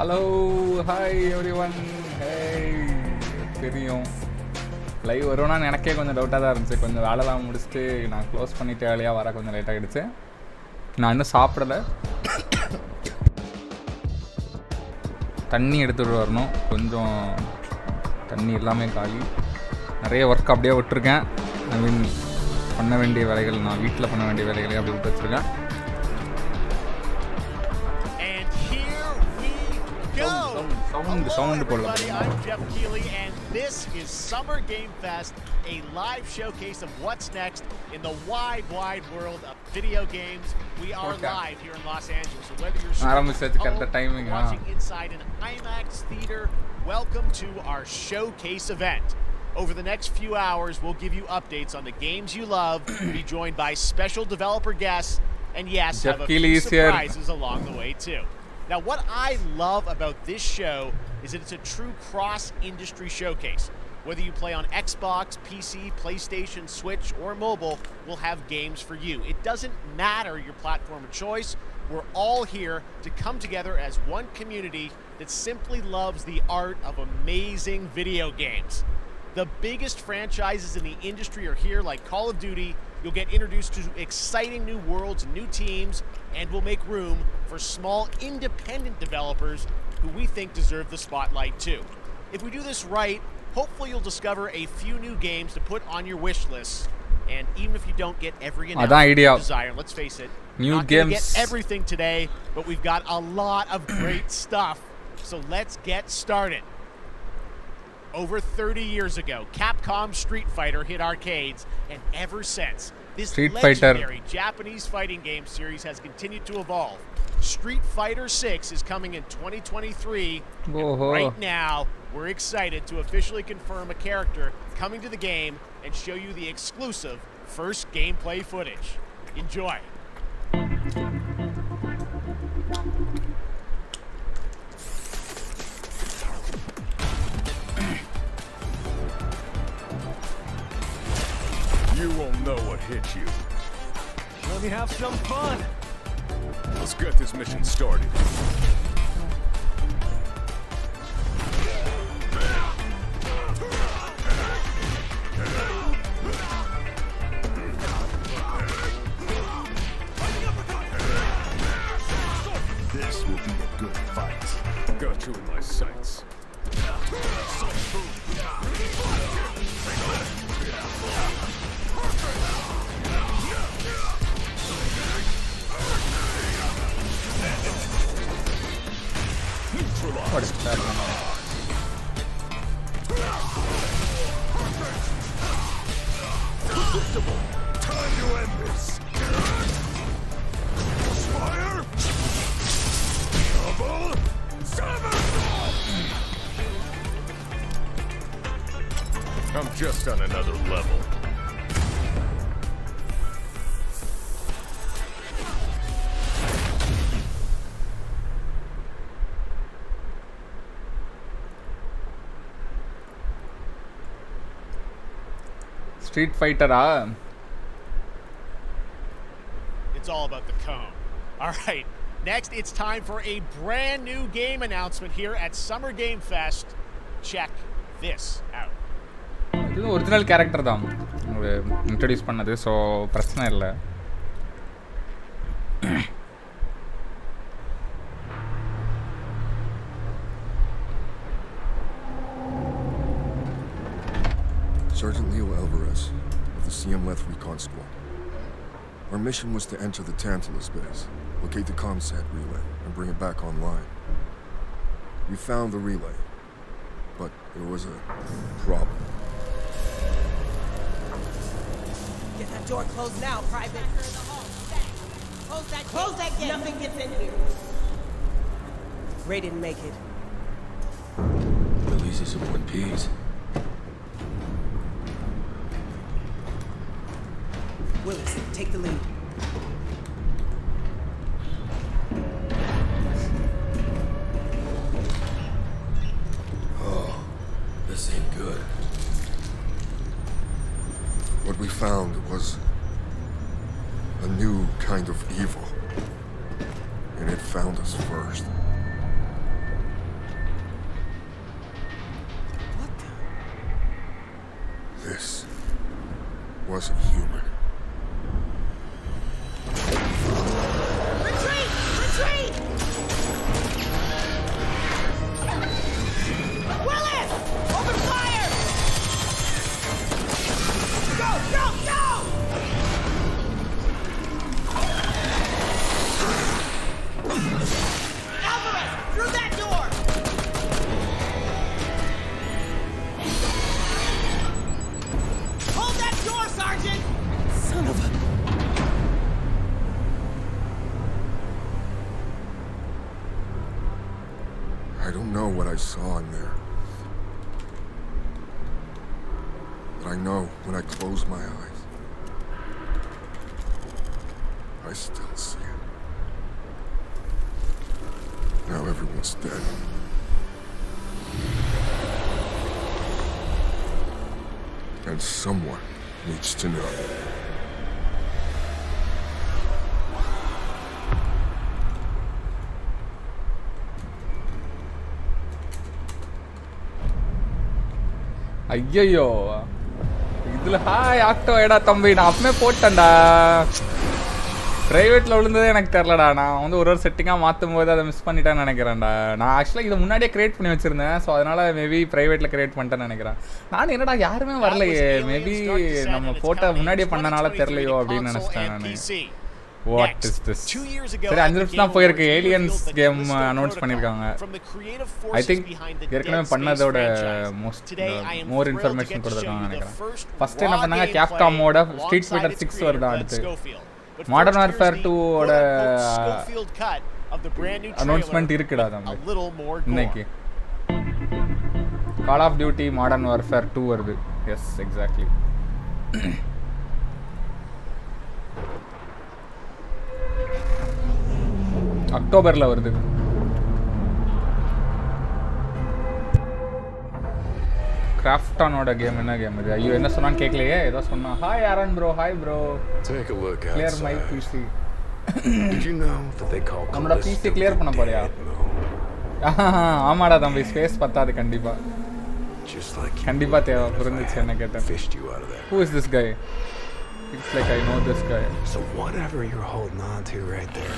Hello, hi everyone. Hey, தெரியும் live வரும்னா எனக்கே கொஞ்சம் டவுட்டாக தான் இருந்துச்சு. கொஞ்சம் வேலைலாம் முடிச்சுட்டு நான் க்ளோஸ் பண்ணிட்டு வேலையாக வர கொஞ்சம் லேட் ஆகிடுச்சு. நான் இன்னும் சாப்பிடலை. தண்ணி எடுத்துகிட்டு வரணும். கொஞ்சம் தண்ணி எல்லாமே காலி. நிறைய ஒர்க் அப்படியே விட்டுருக்கேன். ஐ மீன் பண்ண வேண்டிய வேலைகள், நான் வீட்டில் பண்ண வேண்டிய வேலைகளை அப்படி விட்டு வச்சுருக்கேன். Hello everybody, I'm Jeff Keighley and this is Summer Game Fest, a live showcase of what's next in the wide world of video games. We are live here in Los Angeles, so whether you're watching inside an IMAX theater, welcome to our showcase event. Over the next few hours, we'll give you updates on the games you love, be joined by special developer guests, and yes, have a few surprises along the way too. Now, what I love about this show is that it's a true cross-industry showcase. Whether you play on Xbox, PC, PlayStation, Switch, or mobile, we'll have games for you. It doesn't matter your platform of choice. We're all here to come together as one community that simply loves the art of amazing video games. The biggest franchises in the industry are here, like Call of Duty. You'll get introduced to exciting new worlds and new teams, and we'll make room for small independent developers who we think deserve the spotlight too. If we do this right, hopefully you'll discover a few new games to put on your wish list. And even if you don't get every announcement you desire, let's face it, new not games. Gonna get everything today, but we've got a lot of great stuff. So let's get started. Over 30 years ago, Capcom's Street Fighter hit arcades, and ever since, this legendary Japanese fighting game series has continued to evolve. Street Fighter 6 is coming in 2023, and right now, we're excited to officially confirm a character coming to the game and show you the exclusive first gameplay footage. Enjoy! You won't know what hit you. Let me have some fun. Let's get this mission started. This will be a good fight. Got you in my sights. What is that? Time to end this. Fire. Double. I'm just on another level. Street Fighter It's all about the cone. All right, next it's time for a brand new game announcement here at Summer Game Fest. Check this out. இது original character தான் introduce பண்ணது, so பிரச்சனை இல்லை. Sergeant Leo Alvarez of the CM-Leth Recon Squad. Our mission was to enter the Tantalus base, locate the ComSat relay, and bring it back online. We found the relay, but there was a problem. Get that door closed now, Private. Close that gate. Nothing gets in here. Ray didn't make it. At least it's in one piece. Willis, take the lead. Oh, this ain't good. What we found was a new kind of evil. And it found us first. was a human. Retreat! Retreat! Willis! Open fire! Go! Go! Go! Alvarez! Through that door! Hold that door, Sergeant! Son of a... I don't know what I saw in there. But I know when I close my eyes, I still see it. Now everyone's dead. And someone needs to know. ஐயோ இதுல hi ஆக்டோ ஏடா தம்பி நான் அப்பமே போட்டேன்டா ப்ரைவேட்டில் விழுந்ததே எனக்கு தெரிலடா நான் வந்து ஒரு செட்டிங்காக மாற்றும் போது அதை மிஸ் பண்ணிட்டேன்னு நினைக்கிறேன்டா நான் ஆக்சுவலாக இதை முன்னாடியே கிரியேட் பண்ணி வச்சுருந்தேன் ஸோ அதனால் மேபி ப்ரைவேட்டில் கிரியேட் பண்ணிட்டேன்னு நினைக்கிறேன் நான் என்னடா யாருமே வரலையே மேபி நம்ம போட்டோ முன்னாடியே பண்ணனால தெரிலையோ அப்படின்னு நினச்சிட்டேன் நான் வாட் இஸ் திஸ் சரி 5 நிமிஷம் தான் போயிருக்கு ஏலியன்ஸ் கேம் அனௌன்ஸ் பண்ணியிருக்காங்க ஐ திங்க் ஏற்கனவே பண்ணதோட மோர் இன்ஃபர்மேஷன் கொடுத்துருக்காங்க நினைக்கிறேன் ஃபர்ஸ்ட் என்ன பண்ணாங்க கேப்காமோட ஸ்ட்ரீட் ஃபைட்டர் 6 வருதா அடுத்து மாடர்ன் வார்ஃபேர் 2ஓட அனௌன்ஸ்மெண்ட் இருக்குடா தம்பி இன்னைக்கு கால் ஆஃப் டியூட்டி மாடர்ன் வார்ஃபேர் 2 வருது எஸ் எக்ஸாக்ட்லி அக்டோபர்ல வருது கிராஃப்டானோட கேம் என்ன கேம் இது ஐயோ என்ன சொன்னான்னு கேட்கலையே ஏதோ சொன்னா hi Aaron bro hi bro Take a look clear my outside. PC Did you know that they call நம்மளோட பிசி கிளியர் பண்ண போறியா ஆமாடா தம்பி ஸ்பேஸ் பத்தாது கண்டிப்பா Just like you கண்டிப்பா தேவை புரிஞ்சிச்சு என்ன கேட்டேன் fished you out of there. who is this guy it's like I know this guy So whatever you're holding on to right there,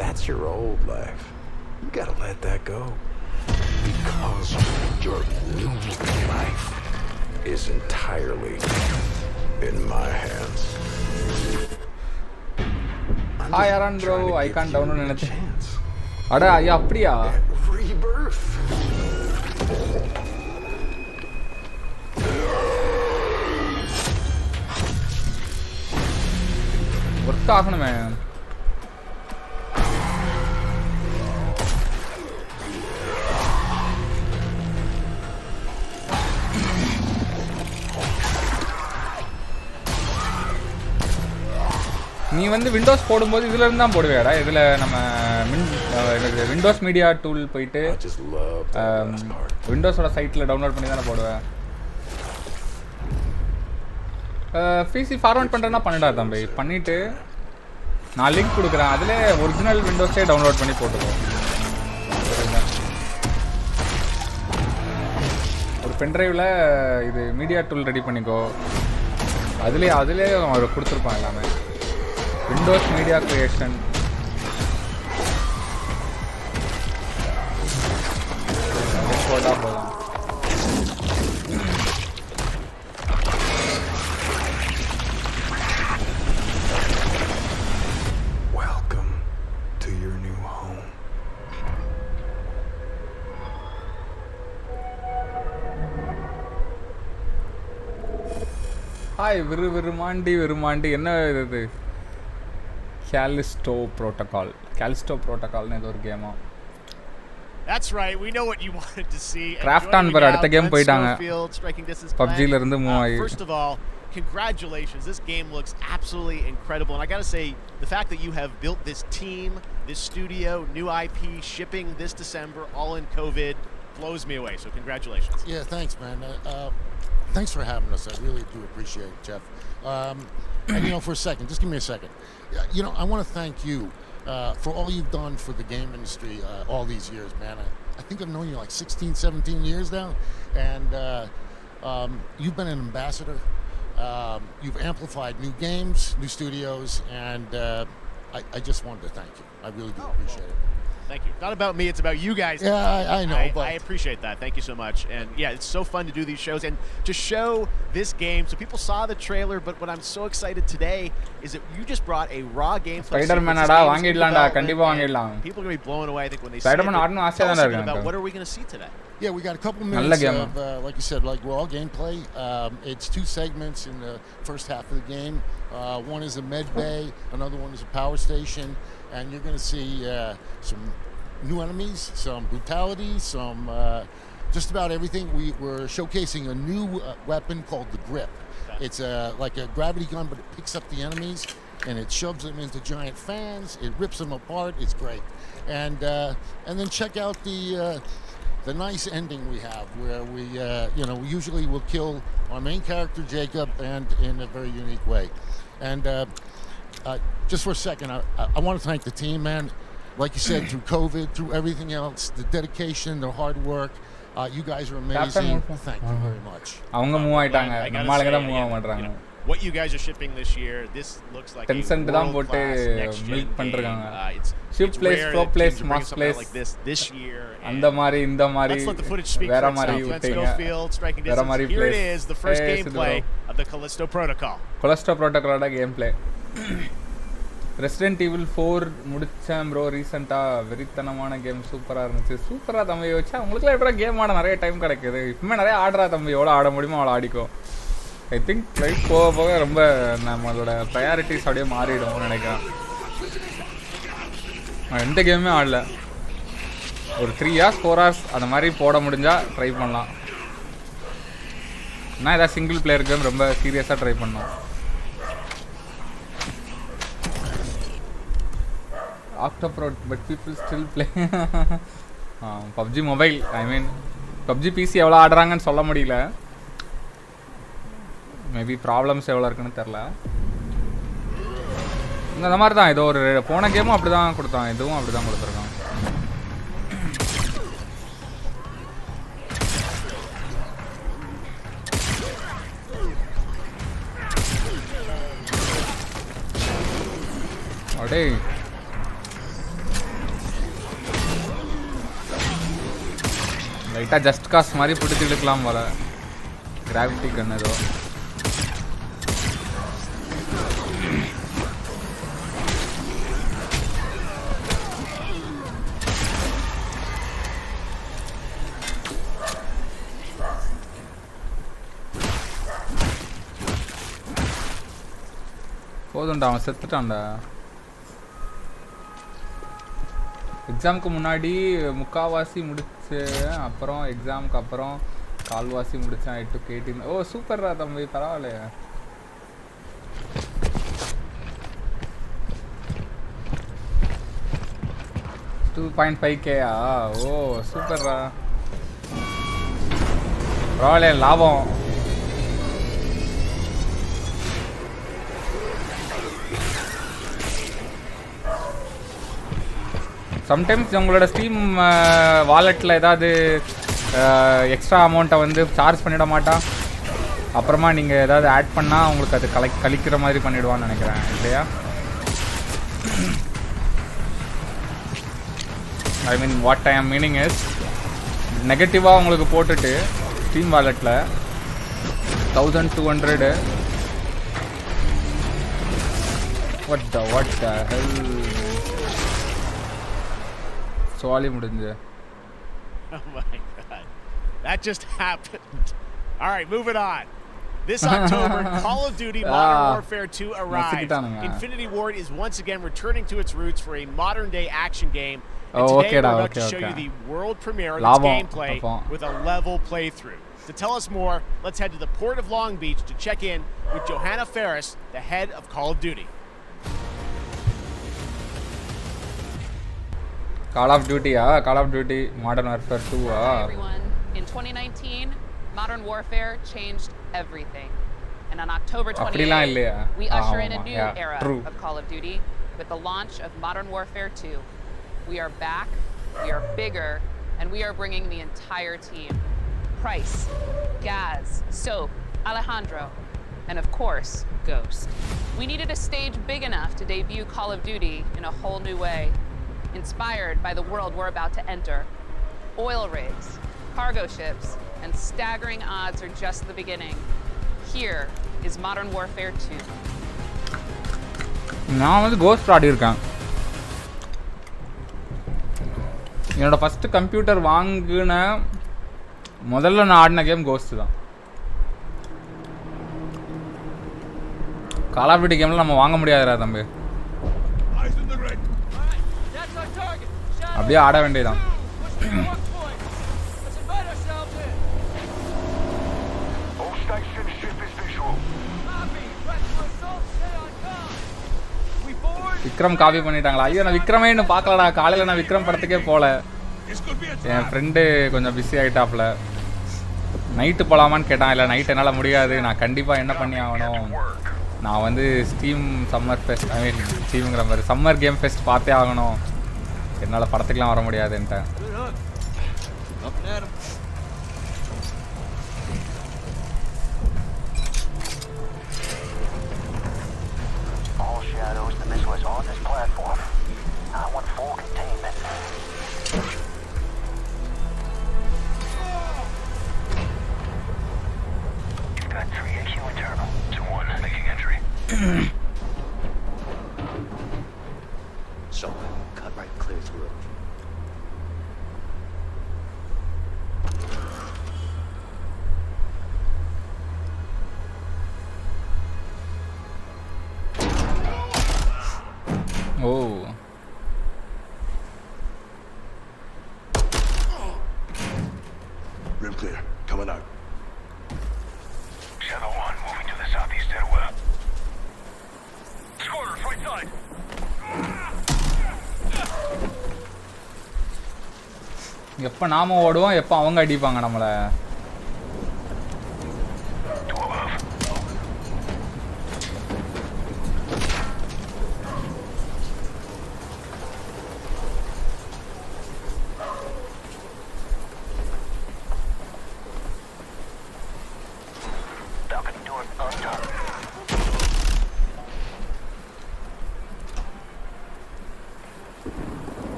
that's your old life. You gotta let that go. Because your new life is entirely in my hands. hi Aran bro I can't download anything அட ஐயா அப்படியா Rebirth. Work ஆகணுமே நீ வந்து Windows போடும்போது இதுல இருந்து தான் போடுவேடா இதுல நம்ம விண்டோஸ் மீடியா டூல் போயிட்டு I just love that last part. விண்டோஸோட சைட்டில் டவுன்லோட் பண்ணி தானே போடுவேன் பிசி ஃபார்வர்ட் பண்ணுறேன்னா பண்ணிடா தம்பி பண்ணிவிட்டு நான் லிங்க் கொடுக்குறேன் அதில் ஒரிஜினல் விண்டோஸே டவுன்லோட் பண்ணி போட்டுக்கோ ஒரு பென்ட்ரைவில் இது மீடியா டூல் ரெடி பண்ணிக்கோ அதுலேயே அவர் கொடுத்துருப்பான் எல்லாமே விண்டோஸ் மீடியா கிரியேஷன் போட்டா போதும் Welcome to your new home. Hi Virumandi என்ன இது Callisto Protocol ஏதோ ஒரு கேமா That's right. We know what you wanted to see. Craft on bar அடுத்த கேம் போய்டாங்க PUBG ல இருந்து மூவ் ஆயி First of all, congratulations. This game looks absolutely incredible. And I got to say, the fact that you have built this team, this studio, new IP, shipping this December, all in COVID, blows me away. So congratulations. Yeah, thanks, man. Thanks for having us. I really do appreciate it, Jeff. And, for a second, just give me a second. I want to thank you for all you've done for the game industry all these years, man. I think I've known you like 16, 17 years now. And, You've been an ambassador. You've amplified new games, new studios, and I just wanted to thank you. I really do appreciate it. Thank you. Not about me, it's about you guys. Yeah, I know, but I appreciate that. Thank you so much. And yeah, it's so fun to do these shows and to show this game. So people saw the trailer, but what I'm so excited today is that you just brought a raw game. Spider-Man ada vaangidlaanda kandipa vaangidlam. People are going to be blown away I think when they Spider-Man see it. aadnu aasya Tell us dhaan a bit irukku. about what are we going to see today? yeah, we got a couple minutes of, like you said, like raw gameplay. It's 2 segments in the first half of the game. One is a med bay, another one is a power station, and you're going to see some new enemies, some brutality, some just about everything. We're showcasing a new weapon called the Grip. It's like a gravity gun, but it picks up the enemies and it shoves them into giant fans. It rips them apart. It's great. And then check out the nice ending we have, where we we usually will kill our main character Jacob, and in a very unique way. And just for a second, I want to thank the team, man. Like you said, through COVID, through everything else, the dedication, the hard work, you guys are amazing. Thank you very much. அவங்க move ஆயிட்டாங்க நம்ம ஆளுங்க தான் move ஆக மாட்டாங்க What you guys are shipping this year, this looks like Tencent a தான் போட்டு milk பண்றாங்க SivPlays Pro Plays Mass Plays like this year. அந்த மாதிரி இந்த மாதிரி Let's let the footage speak வேற for மாதிரி itself. Let's விட்டீங்க go field, striking வேற distance. மாதிரி Here it plays. is, the first gameplay of the Callisto Protocol. Callisto Protocol game play Resident Evil 4 முடிச்சேன் ப்ரோ ரீசெண்டா வெறித்தனமான கேம் சூப்பரா இருந்துச்சு சூப்பரா தம்பி வச்சா உங்களுக்குலாம் எப்படா கேம் ஆட நிறைய டைம் கிடைக்குது இப்பவுமே நிறைய ஆடுறா தம்பி எவ்வளோ ஆட முடியுமோ அவ்வளோ ஆடிக்கோ ஐ திங்க் லைஃப் போக போக ரொம்ப நம்மளோட ப்ரையாரிட்டிஸ் அப்படியே மாறிடும் நினைக்கிறேன் நான் எந்த கேமுமே ஆடல ஒரு 3 hours 4 hours அந்த மாதிரி போட முடிஞ்சா ட்ரை பண்ணலாம் நான் ஏதாவது சிங்கிள் பிளேயர் கேம் ரொம்ப சீரியஸாக ட்ரை பண்ணோம் Octoprod, but people still play PUBG mobile. I mean, PUBG PC எவ்வளோ ஆடுறாங்கன்னு சொல்ல முடியல மேபி ப்ராப்ளம்ஸ் எவ்வளோ இருக்குன்னு தெரில இந்த மாதிரி தான் ஏதோ ஒரு போன கேமும் அப்படி தான் கொடுத்தான் இதுவும் அப்படி தான் கொடுத்துருக்கான் அடே லைட்டாக ஜஸ்ட் காஸ் மாதிரி பிடிச்சி இழுக்கலாம் போல கிராவிட்டி கன் ஏதோ போதும்டா அவன் செத்துட்டான்டா எக்ஸாமுக்கு முன்னாடி முக்கால்வாசி முடிச்சேன் அப்புறம் எக்ஸாமுக்கு அப்புறம் கால்வாசி முடித்தேன் 8 to 18 ஓ சூப்பர்ரா தம்பி பரவாயில்லையே $2.5K ஓ சூப்பர்ரா பரவாயில்லையே லாபம் சம்டைம்ஸ் உங்களோட ஸ்டீம் வாலெட்டில் ஏதாவது எக்ஸ்ட்ரா அமௌண்ட்டை வந்து சார்ஜ் பண்ணிட மாட்டான் அப்புறமா நீங்கள் ஏதாவது ஆட் பண்ணால் உங்களுக்கு அது கழிக்கிற மாதிரி பண்ணிவிடுவான்னு நினைக்கிறேன் இல்லையா ஐ மீன் வாட் ஐ ஆம் மீனிங் இஸ் நெகட்டிவாக உங்களுக்கு போட்டுட்டு ஸ்டீம் வாலெட்டில் 1200 what the hell சோலி முடிஞ்சு Oh my god. That just happened. All right, moving on. This October, Call of Duty Modern Warfare 2 arrives. Infinity Ward is once again returning to its roots for a modern-day action game. And today we're about to show you the world premiere of its gameplay with a level playthrough. To tell us more, let's head to the port of Long Beach to check in with Johanna Ferris, the head of Call of Duty. Call of Duty, Call of Duty Modern Warfare 2. Hi everyone. In 2019, Modern Warfare changed everything. And on October 28th, we usher in a new era of Call of Duty with the launch of Modern Warfare 2. We are back, we are bigger, and we are bringing the entire team. Price, Gaz, Soap, Alejandro, and of course, Ghost. We needed a stage big enough to debut Call of Duty in a whole new way, inspired by the world we're about to enter. Oil rigs, cargo ships, and staggering odds are just the beginning. Here is Modern Warfare 2. நான் வந்து cost ஆடியிருக்கேன். என்னோட first computer வாங்கின முதல்ல நான் ஆடின game cost தான். கால் of duty கேமில் நம்ம வாங்க முடியாதுடா தம்பி. அப்படியே ஆட வேண்டியதான். விக்ரம் காப்பி பண்ணிட்டாங்களா? ஐயோ நான் விக்ரமே இன்னும் பார்க்கலடா. காலையில் நான் விக்ரம் படத்துக்கே போகல. என் ஃப்ரெண்டு கொஞ்சம் பிஸி ஆகிட்டாப்புல. நைட்டு போகலாமான்னு கேட்டான். இல்லை நைட் என்னால் முடியாது, நான் கண்டிப்பாக என்ன பண்ணி ஆகணும், நான் வந்து ஸ்டீம் சம்மர் ஃபெஸ்ட் ஸ்டீமுங்கிற மாதிரி சம்மர் கேம் ஃபெஸ்ட் பார்த்தே ஆகணும், என்னால் படத்துக்கெலாம் வர முடியாதுன்ட்டேன். So, cut right clear through. Oh. Rim clear. Coming out. Shadow 1 moving to the southeast stairwell. Scorers, right side. எப்போ நாம ஓடுவோம், எப்போ அவங்க அடிப்பாங்க நம்மளை.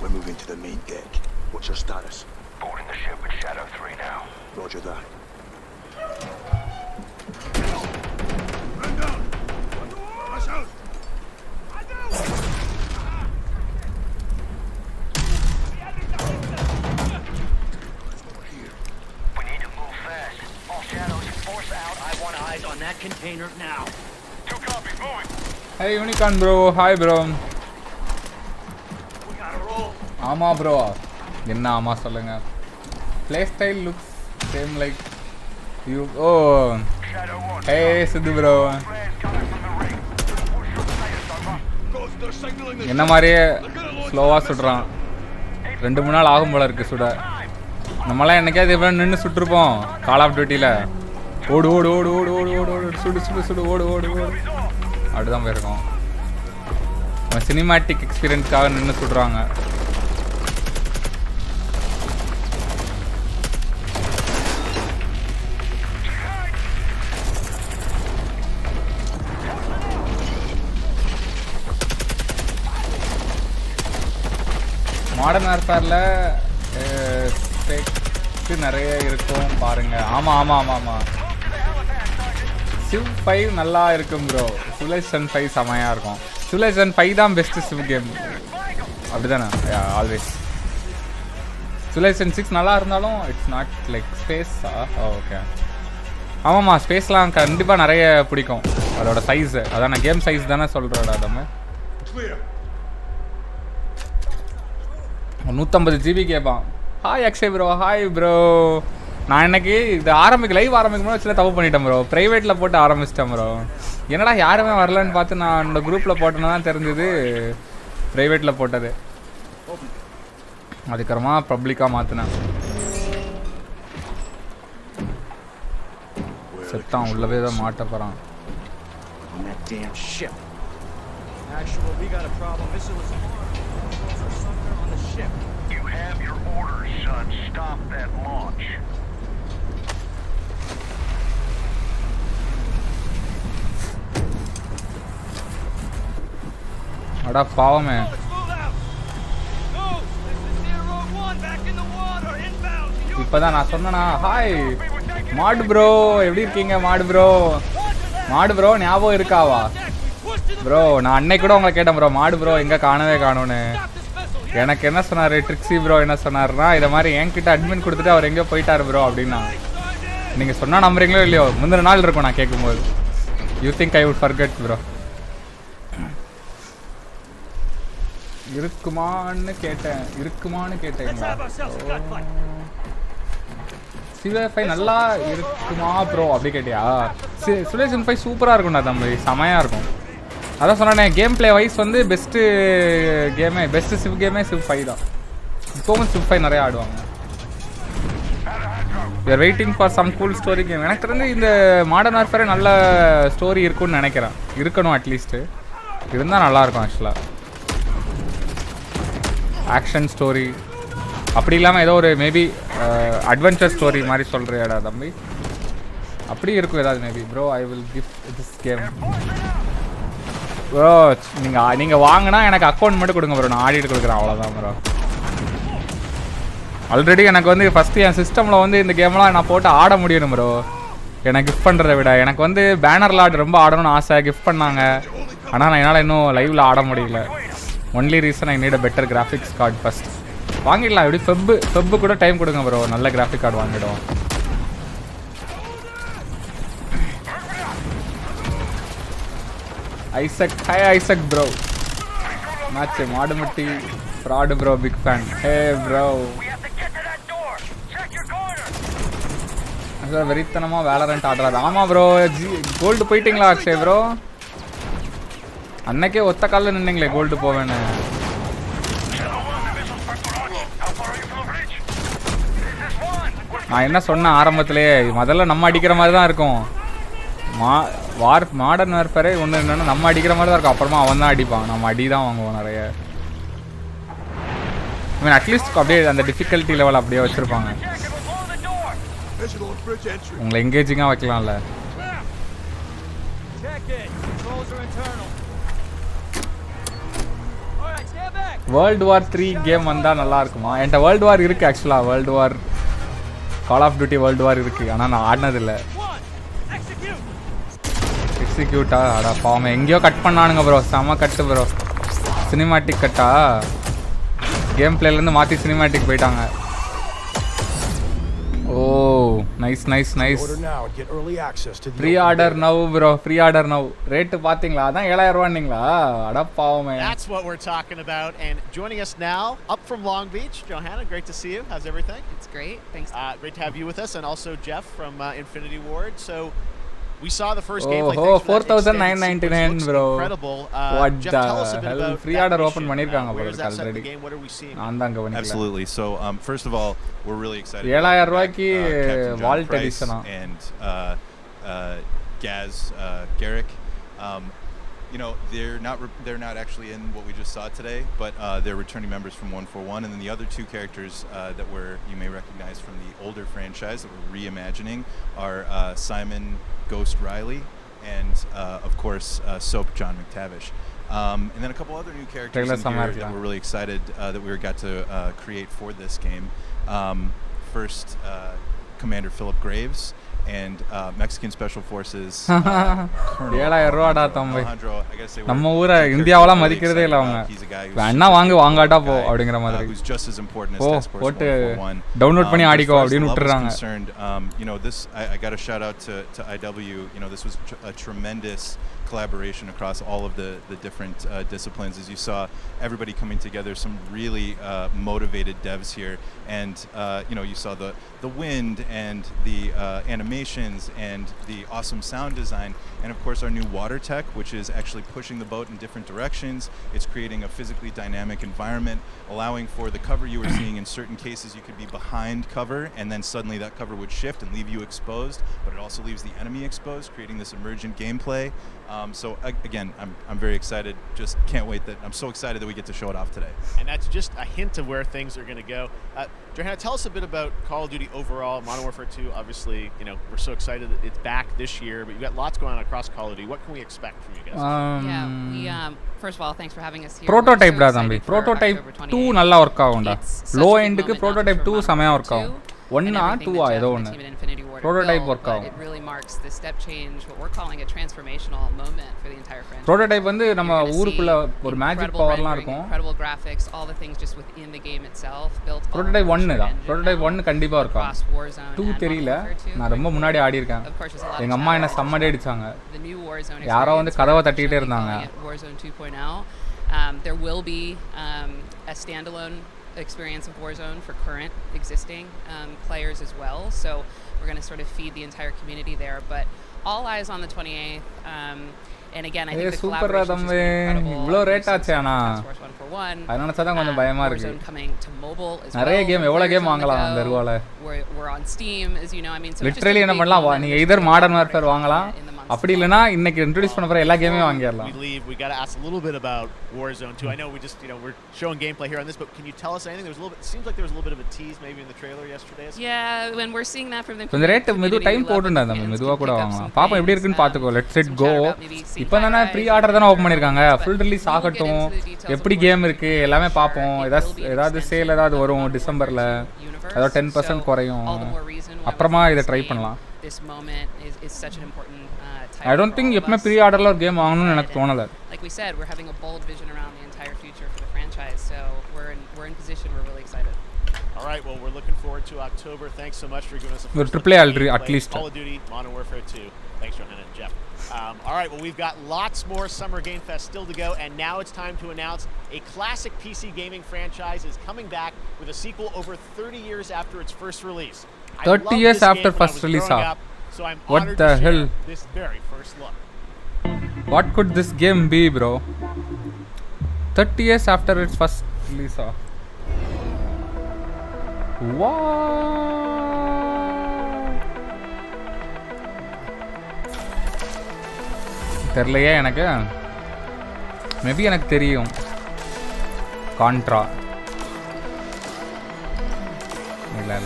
We're moving to the main deck. What's your status? Boarding the ship with Shadow 3 now. Roger that. Man down! Rush out! We need to move fast. All Shadows, force out. I want eyes on that container now. 2 copies, moving. Hey Unicorn bro, hi bro. ஆமாம் bro, என்ன ஆமாம் சொல்லுங்கள். Play style looks same like you. Oh hey Sidhu bro, என்ன மாதிரியே ஸ்லோவாக சுடுறான். 2-3 நாள் ஆகும் போல இருக்குது சுட. நம்மளாம் என்னைக்காவது இப்போ நின்று சுட்டுருப்போம் கால் ஆஃப் டியூட்டியில். ஓடு ஓடு ஓடு ஓடு ஓடு ஓடு ஓடு சுடு சுடு சுடு ஓடு ஓடு ஓடு அப்படிதான் போயிருக்கோம். சினிமேட்டிக் எக்ஸ்பீரியன்ஸ்க்காக நின்று சுடுறாங்க. மாடர்ன் வார்ஃபேரில் ஸ்பெக்ஸு நிறைய இருக்கும் பாருங்கள். ஆமாம் ஆமாம் ஆமாம் ஆமாம். சிவ் 5 நல்லா இருக்கும் ப்ரோ. சிவிலைசேஷன் 5 செமையாக இருக்கும். சிவிலைசேஷன் 5 தான் பெஸ்ட்டு சிவ் கேம், அப்படி தானே? ஆல்வேஸ். சிவிலைசேஷன் 6 நல்லா இருந்தாலும் இட்ஸ் நாட் லைக் ஸ்பேஸா. ஓகே ஆமாம்மா, ஸ்பேஸ்லாம் கண்டிப்பாக நிறைய பிடிக்கும். அதோட சைஸு அதான் நான் கேம் சைஸ் தானே சொல்கிறோட. அதமே 150 GB கேட்பான். Hi Akshay bro, hi bro. நான் இன்னைக்கு இது லைவ் ஆரம்பிக்கும் சில தப்பு பண்ணிட்டேன் ப்ரோ. ப்ரைவேட்டில் போட்டு ஆரம்பிச்சிட்டேன் ப்ரோ. என்னடா யாருமே வரலன்னு பார்த்து நான் என்னோட குரூப்பில் போட்டேன்னு தான் தெரிஞ்சது ப்ரைவேட்டில் போட்டது. அதுக்கப்புறமா பப்ளிக்காக மாற்றினேன். செத்தான் உள்ளவே தான் மாட்ட போகிறான். Actual, we got a problem. This was on the ship. You have your orders, son. Stop that launch. அடா பாவமே. இப்பதான் நான் சொன்னேனா, ஹாய் மாடு ப்ரோ, எப்படி இருக்கீங்க மாடு ப்ரோ? மாடு ப்ரோ ஞாபகம் இருக்காவா ப்ரோ? நான் அன்னைக்கு கூட உங்களை கேட்டேன் ப்ரோ, மாடு ப்ரோ எங்கே காணவே காணும்னு. எனக்கு என்ன சொன்னார் ட்ரிக்ஸி ப்ரோ, என்ன சொன்னார்னா, இதை மாதிரி என்கிட்ட அட்மின் கொடுத்துட்டு அவர் எங்கேயோ போயிட்டார் ப்ரோ அப்படின்னா. நீங்கள் சொன்னால் நம்புறீங்களோ இல்லையோ, முந்தின நாள் இருக்கும் நான் கேட்கும்போது. You think I would forget bro? இருக்குமான்னு கேட்டேங்களா? சிவ5 நல்லா இருக்குமா ப்ரோ அப்படி கேட்டியா? சிலேஷன் 5 சூப்பராக இருக்கும்டா தம்பி, செமையாக இருக்கும். அதான் சொன்னேனே, கேம் பிளே வைஸ் வந்து பெஸ்ட்டு சிவ் கேமே சிவ்5 தான். இப்போவும் சிவ்5 நிறையா ஆடுவாங்க. You're waiting for some cool story game. எனக்கு தெரிஞ்சு இந்த மாடர்ன் வார்ஃபேரே நல்ல ஸ்டோரி இருக்குன்னு நினைக்கிறேன். இருக்கணும் அட்லீஸ்ட்டு, இருந்தால் நல்லாயிருக்கும் ஆக்சுவலாக. ஆக்ஷன் ஸ்டோரி அப்படி இல்லாமல் ஏதோ ஒரு மேபி அட்வென்ச்சர் ஸ்டோரி மாதிரி சொல்கிறியாடா தம்பி? அப்படி இருக்கும் ஏதாவது maybe. Bro I will give this game bro. நீங்கள் வாங்கினா எனக்கு அக்கௌண்ட் மட்டும் கொடுங்க ப்ரோ, நான் ஆடிட்டு கொடுக்குறேன், அவ்வளோதான் ப்ரோ. ஆல்ரெடி எனக்கு வந்து ஃபஸ்ட்டு என் சிஸ்டமில் வந்து இந்த கேம்லாம் நான் போட்டு ஆட முடியணும் ப்ரோ. எனக்கு கிஃப்ட் பண்ணுறதை விட எனக்கு வந்து பேனர்லார்ட் ரொம்ப ஆடணும்னு ஆசை, கிஃப்ட் பண்ணாங்க. ஆனால் நான் என்னால் இன்னும் லைவில் ஆட முடியல. Only reason I need a better graphics card first. வாங்கிடலாம், எப்படி ஃபெப்பு கூட டைம் கொடுங்க ப்ரோ, நல்ல கிராஃபிக் கார்டு வாங்கிடுவோம். Isaac, hi Isaac bro. Match மாடுமுட்டி fraud bro, big fan. Hey bro, வெறித்தனமாக வேலரண்ட் ஆடுறாரு. ஆமாம் ப்ரோ, கோல்டு போயிட்டீங்களா அக்ஷய் ப்ரோ? அன்னைக்கே ஒத்த காலில் நின்னீங்களே கோல்டு போவேன்னு. நான் என்ன சொன்னேன் ஆரம்பத்திலேயே, முதல்ல நம்ம அடிக்கிற மாதிரி தான் இருக்கும். மாடர்ன் வார்ஃபேரே ஒன்று என்னென்னா நம்ம அடிக்கிற மாதிரி தான் இருக்கும், அப்புறமா அவன் தான் அடிப்பான், நம்ம அடி தான் வாங்குவோம் நிறைய. ஐ மீன் அட்லீஸ்ட் அப்படியே அந்த டிஃபிகல்ட்டி லெவல் அப்படியே வச்சுருப்பாங்க. உங்களை எங்கேஜிங்காக வைக்கலாம்ல. வேர்ல்டு வார் 3 கேம் வந்தால் நல்லா இருக்குமா? என்கிட்ட வேர்ல்டு வார் இருக்குது ஆக்சுவலாக. World war call of duty world war இருக்குது, ஆனால் நான் ஆடினதில்லை. எக்ஸிக்யூட்டா? அடா பாவம், எங்கேயோ கட் பண்ணானுங்க ப்ரோ, செம கட்டு ப்ரோ. சினிமாட்டிக் கட்டா? கேம் பிளேலேருந்து மாற்றி சினிமாட்டிக் போயிட்டாங்க. Oh nice nice nice. Pre order now bro, pre order now. Rate பார்த்தீங்களா? அதான் 7000 ரூபாய்ங்களா? அட பாவமே. That's what we're talking about. And joining us now up from Long Beach, Johanna, great to see you. How's everything? It's great, thanks. Great to have you with us, and also Jeff from Infinity Ward. So we saw the first gameplay. Oh, 4999 bro. Incredible. What Jeff, the tell us a bit hell? about Free order open பண்ணிருக்காங்க போல இருக்கு already. What are we seeing? Absolutely. So first of all, we're really excited. 7000 ரூபாய்க்கு Walt எடிஷனா and Gaz Garrick. You know, they're not actually in what we just saw today, but they're returning members from 141, and then the other two characters that you may recognize from the older franchise that we're reimagining are Simon Ghost Riley and of course Soap John McTavish. And then a couple other new characters in here that we're really excited that we got to create for this game. First, Commander Philip Graves and Mexican Special Forces நம்ம ஊரை இந்தியாவெல்லாம் மதிக்கிறதே இல்லை அவங்க. வேணா வாங்காட்டா போ அப்படிங்கிற மாதிரி போட்டு download பண்ணி ஆடிக்கோ அப்படின்னு விட்டுறாங்க. You know, this I got a shout out to IW. You know, this was a tremendous collaboration across all of the different disciplines. As you saw, everybody coming together, some really motivated devs here, and you know, you saw the wind and the animations and the awesome sound design, and of course our new water tech, which is actually pushing the boat in different directions. It's creating a physically dynamic environment, allowing for the cover you were seeing. In certain cases you could be behind cover and then suddenly that cover would shift and leave you exposed, but it also leaves the enemy exposed, creating this emergent gameplay. So again, I'm very excited. Just can't wait that I'm so excited that we get to show it off today. And that's just a hint of where things are going to go. Johanna, tell us a bit about Call of Duty overall. Modern Warfare 2, obviously, you know, we're so excited that it's back this year, but you've got lots going on across Call of Duty. What can we expect from you guys? Yeah, first of all, thanks for having us here. Prototype da thambi. Prototype 2 nalla work agunda. Low end ku Prototype 2 samaya work agum. 1 or 2 ஏதோ ஒன்று prototype work ஆகும். It really marks the step change, what we're calling a transformational moment for the entire franchise. Prototype வந்து நம்ம ஊருக்குள்ள ஒரு magic பவர்லாம் இருக்கும். Incredible graphics, all the things just within the game itself built. Prototype 1 தான். Prototype 1 கண்டிப்பா இருக்கும். 2 தெரியல. நான் ரொம்ப முன்னாடி ஆடி இருக்கேன். எங்க அம்மா என்ன சம்மடே அடிச்சாங்க. யாரோ வந்து கதவை தட்டிட்டே இருந்தாங்க. Warzone 2.0. There will be a standalone experience of Warzone for current existing players as well, so we're going to sort of feed the entire community there, but all eyes on the 28th. And again, I think the collaboration is incredible. இவ்ளோ rate ஆச்சு ஆனா அதனால தான் கொஞ்சம் பயமா இருக்கு. Coming to mobile as well. நிறைய game எவ்வளவு கேம் வாங்கலாம் அந்த ரூவால. We're on Steam, as you know. I mean, so literally என்ன பண்ணலாம், நீங்க either Modern Warfare வாங்கலாம், அப்படி இல்லனா இன்னைக்கு இன்ட்ரோ듀ஸ் பண்ண போற எல்லா கேமையும் வாங்கிரலாம். We got to ask a little bit about Warzone 2. I know we just, you know, we're showing gameplay here on this, but can you tell us anything? There's a little bit, seems like there was a little bit of a tease maybe in the trailer yesterday. Yeah, when we're seeing that from the கொஞ்சம் rate மெது time போட்டுண்டா நம்ம மெதுவா கூட வாங்கலாம். பாப்போம் எப்படி இருக்குன்னு பாத்துக்கோ. Let's it go. இப்போதானே ப்ரீ ஆர்டர் தான ஓபன் பண்ணிருக்காங்க. ஃபுல் ரிலீஸ் ஆகட்டும். எப்படி கேம் இருக்கு எல்லாமே பாப்போம். ஏதாவது சேல் ஏதாவது வரும் டிசம்பர்ல. அத 10% குறையும். அப்புறமா இத ட்ரை பண்ணலாம். This moment is such an important I don't think எப்பமே ப்ரீ ஆர்டர்ல ஒரு கேம் வாங்கணும்னு எனக்கு தோணல. Like we said, we're having a bold vision around the entire future for the franchise, so we're in position. We're really excited. All right, well, we're looking forward to October. Thanks so much for giving us a first AAA at least. Call of Duty Modern Warfare 2. Thanks, Johanna and Jeff. All right, well, we've got lots more Summer Game Fest still to go, and now it's time to announce a classic PC gaming franchise is coming back with a sequel over 30 years after its first release. 30 years after first release. So I'm what honored the to hell? share this very first look. What could this game be, bro? 30 years after its first release. Wow. தெரியலையே எனக்கு. Maybe எனக்கு தெரியும். Contra. இல்ல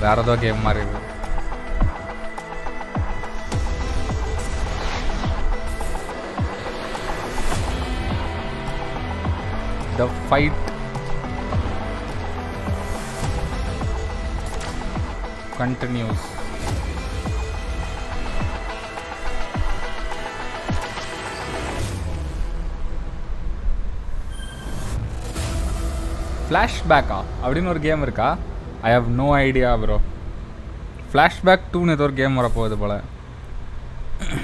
வேற ஏதோ game மாதிரி இருக்கு. The fight continues. Flashback அப்படின்னு ஒரு கேம் இருக்கா? I have no idea bro. Flashback 2 னு ஏதோ ஒரு கேம் வரப்போகுது போல.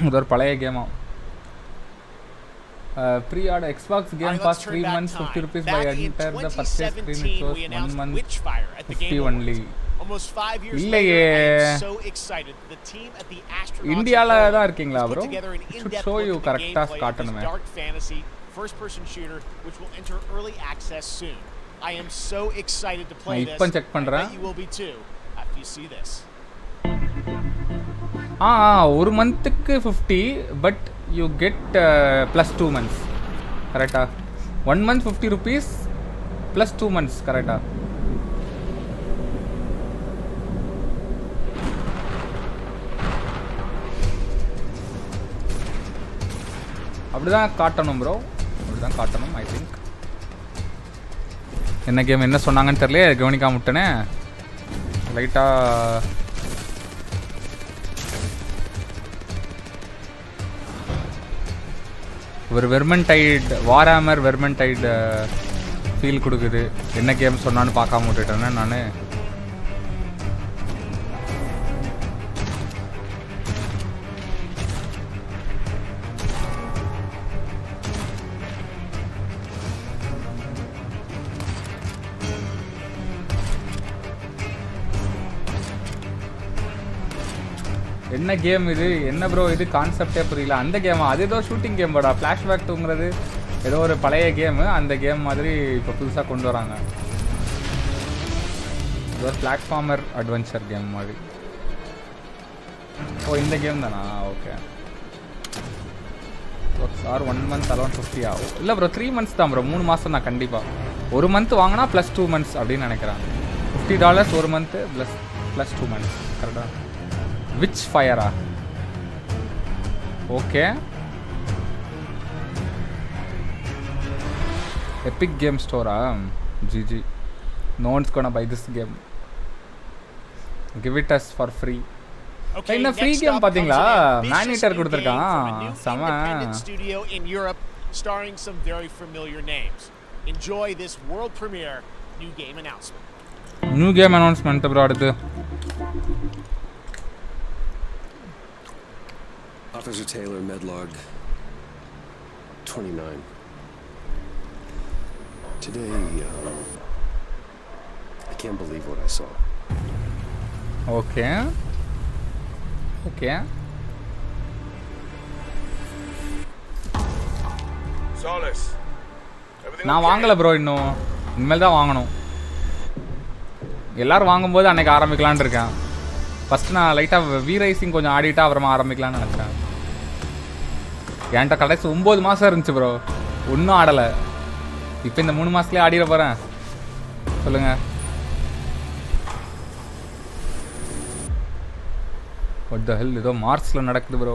இது ஒரு பழைய கேமா. Pre-order Xbox Game Pass 3 months 50 rupees by enter the purchase screen. It shows 1 month 50 only. Almost 5 years later, I'm so excited. The team at the Astronauts Indiala da irkingla bro. Should show you correct காட்டணுமே. Dark fantasy first person shooter which will enter early access soon. I am so excited to play this. இப்போ check பண்றேன். You will be too after you see this. ஒரு மந்த்க்கு 50 but you get plus 2 months. Correcta? 1 month 50 rupees plus 2 months. Correcta? அப்படிதான் காட்டணும் bro. அப்படிதான் காட்டணும் I think. என்ன game என்ன சொன்னாங்கன்னு தெரியல, கவனிக்காம விட்டனே லைட்டா. ஒரு வெர்மென்டைட் வார்ஹேமர் வெர்மென்டைட் ஃபீல் கொடுக்குது. என்ன கேம் சொன்னான்னு பார்க்காம விட்டுட்டேன்னு நான். என்ன கேம் இது, என்ன ப்ரோ இது, கான்செப்டே புரியல. அந்த கேமா? அது ஏதோ ஷூட்டிங் கேம் போடா. ஃப்ளாஷ்பேக் 2ங்கிறது ஏதோ ஒரு பழைய கேமு. அந்த கேம் மாதிரி இப்போ புதுசாக கொண்டு வராங்க. இது ஒரு பிளாட்ஃபார்மர் அட்வென்ச்சர் கேம் மாதிரி. ஓ இந்த கேம் தானா? ஓகே. ஆர் 1 month alone 50 ஆகும் இல்லை ப்ரோ 3 months தான் ப்ரோ 3 மாதம் தான் கண்டிப்பாக ஒரு மந்த் வாங்கினா ப்ளஸ் 2 months அப்படின்னு நினைக்கிறேன் $50 ஒரு மந்த்து ப்ளஸ் 2 months கரெக்டாக விச் ஃபயரா ஓகே எபிக் கேம் ஸ்டோரா GG no one's gonna buy this game give it us for free Okay, என்ன ஃப்ரீ கேம் பாத்தீங்களா மானிட்டர் கொடுத்திருக்கான் சம studio in Europe starring some very familiar names. Enjoy this world premiere new game announcement. New game announcement bro அடுத்து Officer Taylor Medlog 29. Today I can't believe what I saw. Okay. Solace. நான் வாங்கல bro இன்னும் இனிமேல் தான் வாங்கணும் எல்லாரும் வாங்கும்போது அன்னைக்கு ஆரம்பிக்கலான்னு இருக்கேன் ஃபர்ஸ்ட் நான் லைட்டாக V-Rising கொஞ்சம் ஆடிட்டா அப்புறமா ஆரம்பிக்கலான்னு நினச்சேன் என்கிட்ட கடைசி 9 மாதம் இருந்துச்சு ப்ரோ ஒன்றும் ஆடலை இப்போ இந்த 3 மாதத்துலேயே ஆடிட போகிறேன் சொல்லுங்கள் what the hell ஏதோ மார்ஸ்ல நடக்குது ப்ரோ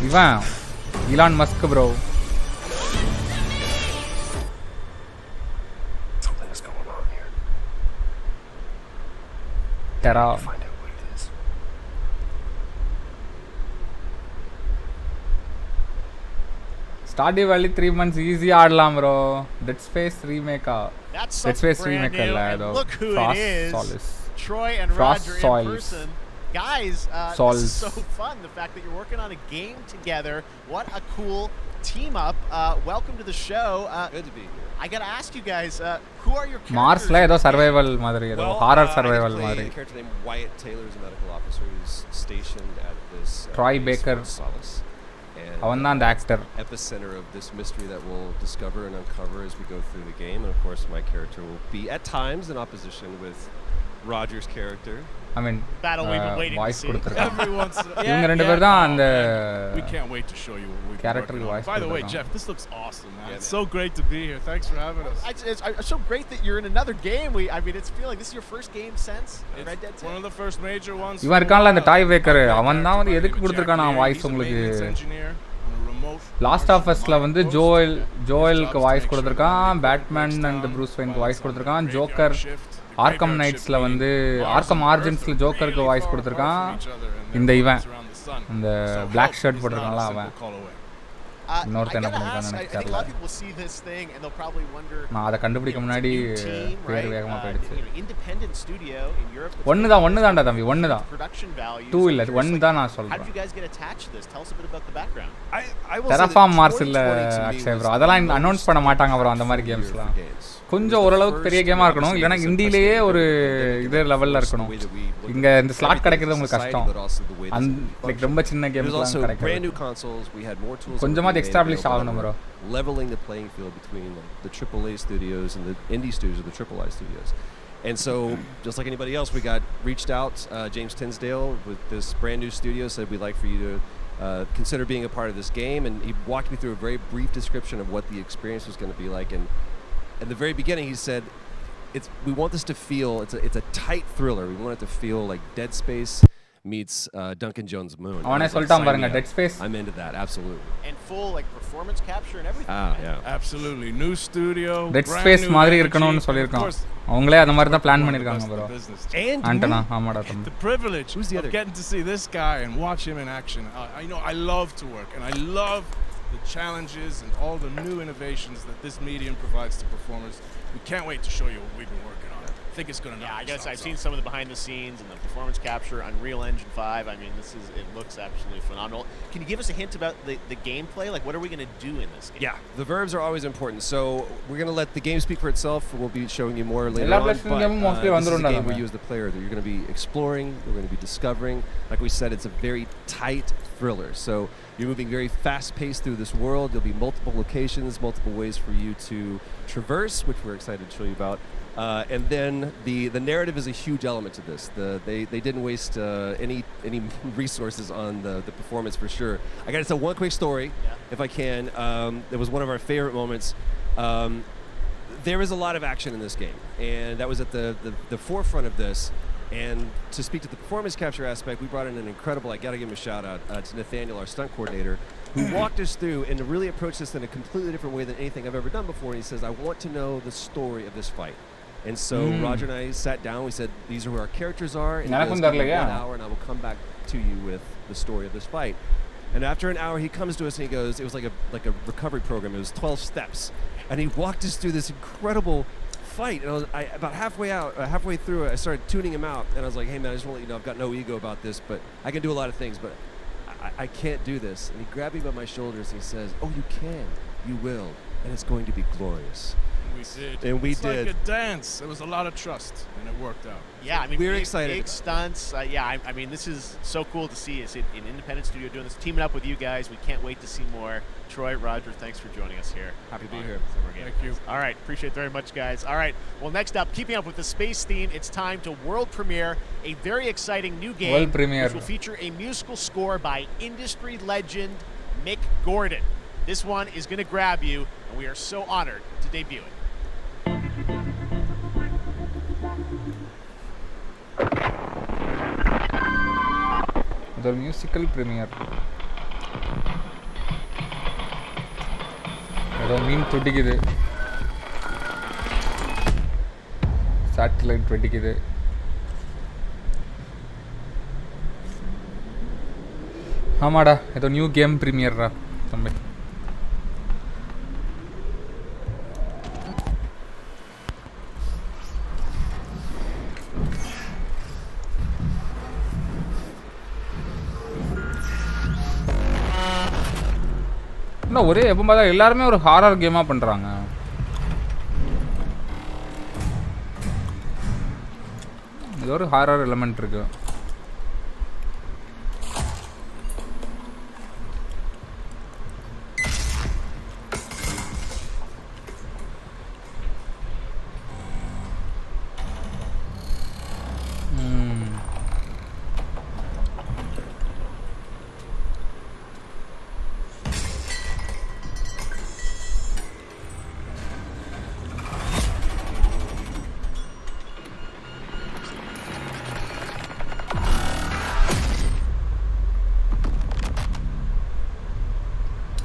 இவன் Elon Musk bro Something's going on here. டெரா Find out what it is. Stardew Valley 3 months ஈஸியா ஆடலாம் ப்ரோ டெட் ஸ்பேஸ் ரீமேக்கா That's Dead Space brand remake new, இல்ல and ஏதோ look who it is. Solis. Troy and Frost Roger in Soils. person. Guys, this Soils. is so fun. The fact that you're working on a game together. What a cool team up. Welcome to the show. Good to be here. I gotta ask you guys, who are your characters? மார்ஸ்ல ஏதோ survival மாதிரி ஏதோ horror survival மாதிரி A character named Wyatt Taylor is a medical officer who's stationed at this Troy base Baker. called Solace. And அவன் தான் அந்த actor epicenter of this mystery that we'll discover and uncover as we go through the game. And of course, my character will be at times in opposition with Roger's character. I mean Battle we've been waiting to voice see. கொடுத்துருக்காங்க Everyone's இவங்க ரெண்டு பேர் தான் அந்த We can't wait to show you what we've been character working on. wise By the way, கொடுத்திருக்காங்க. Jeff, this looks awesome, man. Yeah, It's man. so great to be here. Thanks for having us. It's so great that you're in another game. I mean, it's feeling this is your first game since Red Dead 2. One of the first major ones. இவன் இருக்கான்ல அந்த டாய் walker அவன் தான் வந்து எதுக்கு கொடுத்துருக்கானா voice உங்களுக்கு last of அஸ்ல வந்து ஜோயலுக்கு voice கொடுத்துருக்கான் பேட்மேன் அண்ட் ப்ரூஸ் வெயினுக்கு வாய்ஸ் கொடுத்துருக்கான் ஜோக்கர் ஆர்கம் நைட்ஸ்ல வந்து ஆர்கம் ஆர்ஜின்ஸ்ல ஜோக்கருக்கு வாய்ஸ் கொடுத்துருக்கான் இந்த இவன் இந்த பிளாக் ஷர்ட் போட்டிருக்கான்ல அவன் இன்னொருத்த என்ன பண்ணிருக்கான்னு எனக்கு தெரியல நான் அதை கண்டுபிடிக்க முன்னாடி பேர் வேகமா போயிடுச்சு ஒண்ணுதான்டா தம்பி ஒண்ணுதான் 2 இல்ல 1 தான் நான் சொல்றேன் டெராஃபார்ம் மார்ஸ் இல்ல அக்ஷய் ப்ரோ அதெல்லாம் அனௌன்ஸ் பண்ண மாட்டாங்க ப்ரோ அந்த மாதிரி கேம்ஸ்லாம் கொஞ்சம் ஓரளவுக்கு பெரிய கேமா இருக்கணும் இல்லனா இந்தியிலேயே ஒரு இதே லெவல்ல இருக்கணும் இங்க இந்த ஸ்லாட் கிடைக்கிறது உங்களுக்கு கஷ்டம் லைக் ரொம்ப சின்ன கேம்ஸ்லாம் கிடைக்கிறது கொஞ்சமா எஸ்டாப்லிஷ் ஆகணும் bro leveling the playing field between the AAA studios and the indie studios or the III studios. And so, just like anybody else, we got reached out. James Tinsdale with this brand new studio said we'd like for you to consider being a part of this game, and he walked me through a very brief description of what the experience was going to be like. And at the very beginning, he said, "We want this to feel it's a tight thriller. We want it to feel like Dead Space meets Duncan Jones' Moon." அவனே சொல்லிட்டான் பாருங்க Dead Space. I'm into that, absolutely. And full like performance capture and everything. Yeah. Absolutely. New studio. Dead Space மாதிரி இருக்கணும்னு சொல்லிருக்கான். அவங்களே அந்த மாதிரி தான் plan பண்ணிருக்காங்க bro. And ஆண்டனா ஆமாடா தம்பி. The privilege of getting to see this guy and watch him in action. I know I love to work and I love the challenges and all the new innovations that this medium provides to performers. We can't wait to show you what we've been working on. I think it's going to I guess I've seen some of the behind the scenes and the performance capture, Unreal Engine 5. I mean, it looks absolutely phenomenal. Can you give us a hint about the gameplay? Like, what are we going to do in this game? Yeah, the verbs are always important. So we're going to let the game speak for itself. We'll be showing you more later on. But this is a game where you as the player, you're going to be exploring, you're going to be discovering. Like we said, it's a very tight thriller. So you're moving very fast-paced through this world. There'll be multiple locations, multiple ways for you to traverse, which we're excited to show you about. And then the narrative is a huge element to this. They didn't waste any resources on the performance for sure. I got to tell one quick story, if I can. It was one of our favorite moments. There is a lot of action in this game, and that was at the forefront of this. And to speak to the performance capture aspect, we brought in an incredible, I got to give him a shout out to Nathaniel, our stunt coordinator, who walked us through and really approached this in a completely different way than anything I've ever done before. And he says, I want to know the story of this fight. And so Roger and I sat down, we said, these are where our characters are, and give me 1 hour and I will come back to you with the story of this fight. And after an hour, he comes to us and he goes, it was like a recovery program, it was 12 steps. And he walked us through this incredible fight, and about halfway through it, I started tuning him out, and I was like, hey man, I just want to let you know I've got no ego about this, but I can do a lot of things, but I can't do this. And he grabbed me by my shoulders and he says, oh, you can, you will, and it's going to be glorious. We did. And we it's did. Like a dance. There was a lot of trust, and it worked out. Yeah, I mean, we're excited. Big stunts. I mean, this is so cool to see. It's an independent studio doing this, teaming up with you guys. We can't wait to see more. Troy, Roger, thanks for joining us here. Happy to be here. Thank you. All right, appreciate it very much, guys. All right, well, next up, keeping up with the space theme, it's time to world premiere a very exciting new game, World premiere, which will feature a musical score by industry legend Mick Gordon. This one is going to grab you, and we are so honored to debut it. The musical premiere. ஏதோ மீன் துடிக்குது, satellite வெடிக்குது. ஆமாடா, ஏதோ new game ப்ரீமியர்ரா தம்பி. இன்னும் ஒரே எப்போ பார்த்தா எல்லாருமே ஒரு ஹாரர் கேமாக பண்ணுறாங்க. இது ஒரு ஹாரர் எலமெண்ட் இருக்கு.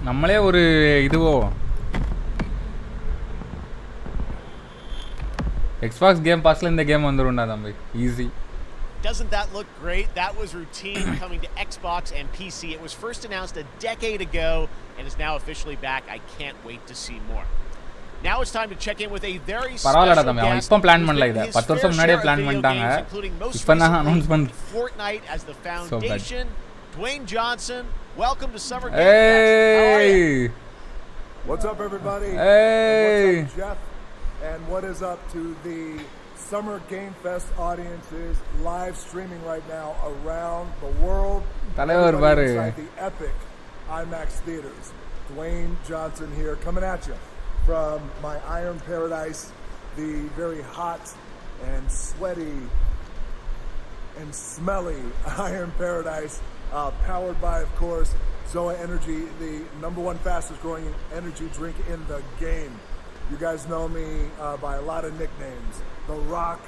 நம்மளே ஒரு இதுவோ Xbox Game Passல இந்த கேம் வந்துரும்டா தம்பி, easy. Doesn't that look great? That was routine coming to Xbox and PC. It was first announced a decade ago and is now officially back. I can't wait to see more. Now it's time to check in with a very special guest. இப்போ plan பண்ணல இத 10 வருஷம் முன்னாடியே plan பண்ணிட்டாங்க. இப்போ நான் announcement Fortnite as the foundation. Dwayne Johnson, welcome to Summer Game Fest. How are you? What's up, everybody? Hey. What's up, Jeff? And what is up to the Summer Game Fest audiences live streaming right now around the world? Inside the epic IMAX theaters. Dwayne Johnson here, coming at you from my Iron Paradise, the very hot and sweaty and smelly Iron Paradise. Powered by, of course, Zoa Energy, the #1 fastest growing energy drink in the game. You guys know me by a lot of nicknames. The Rock,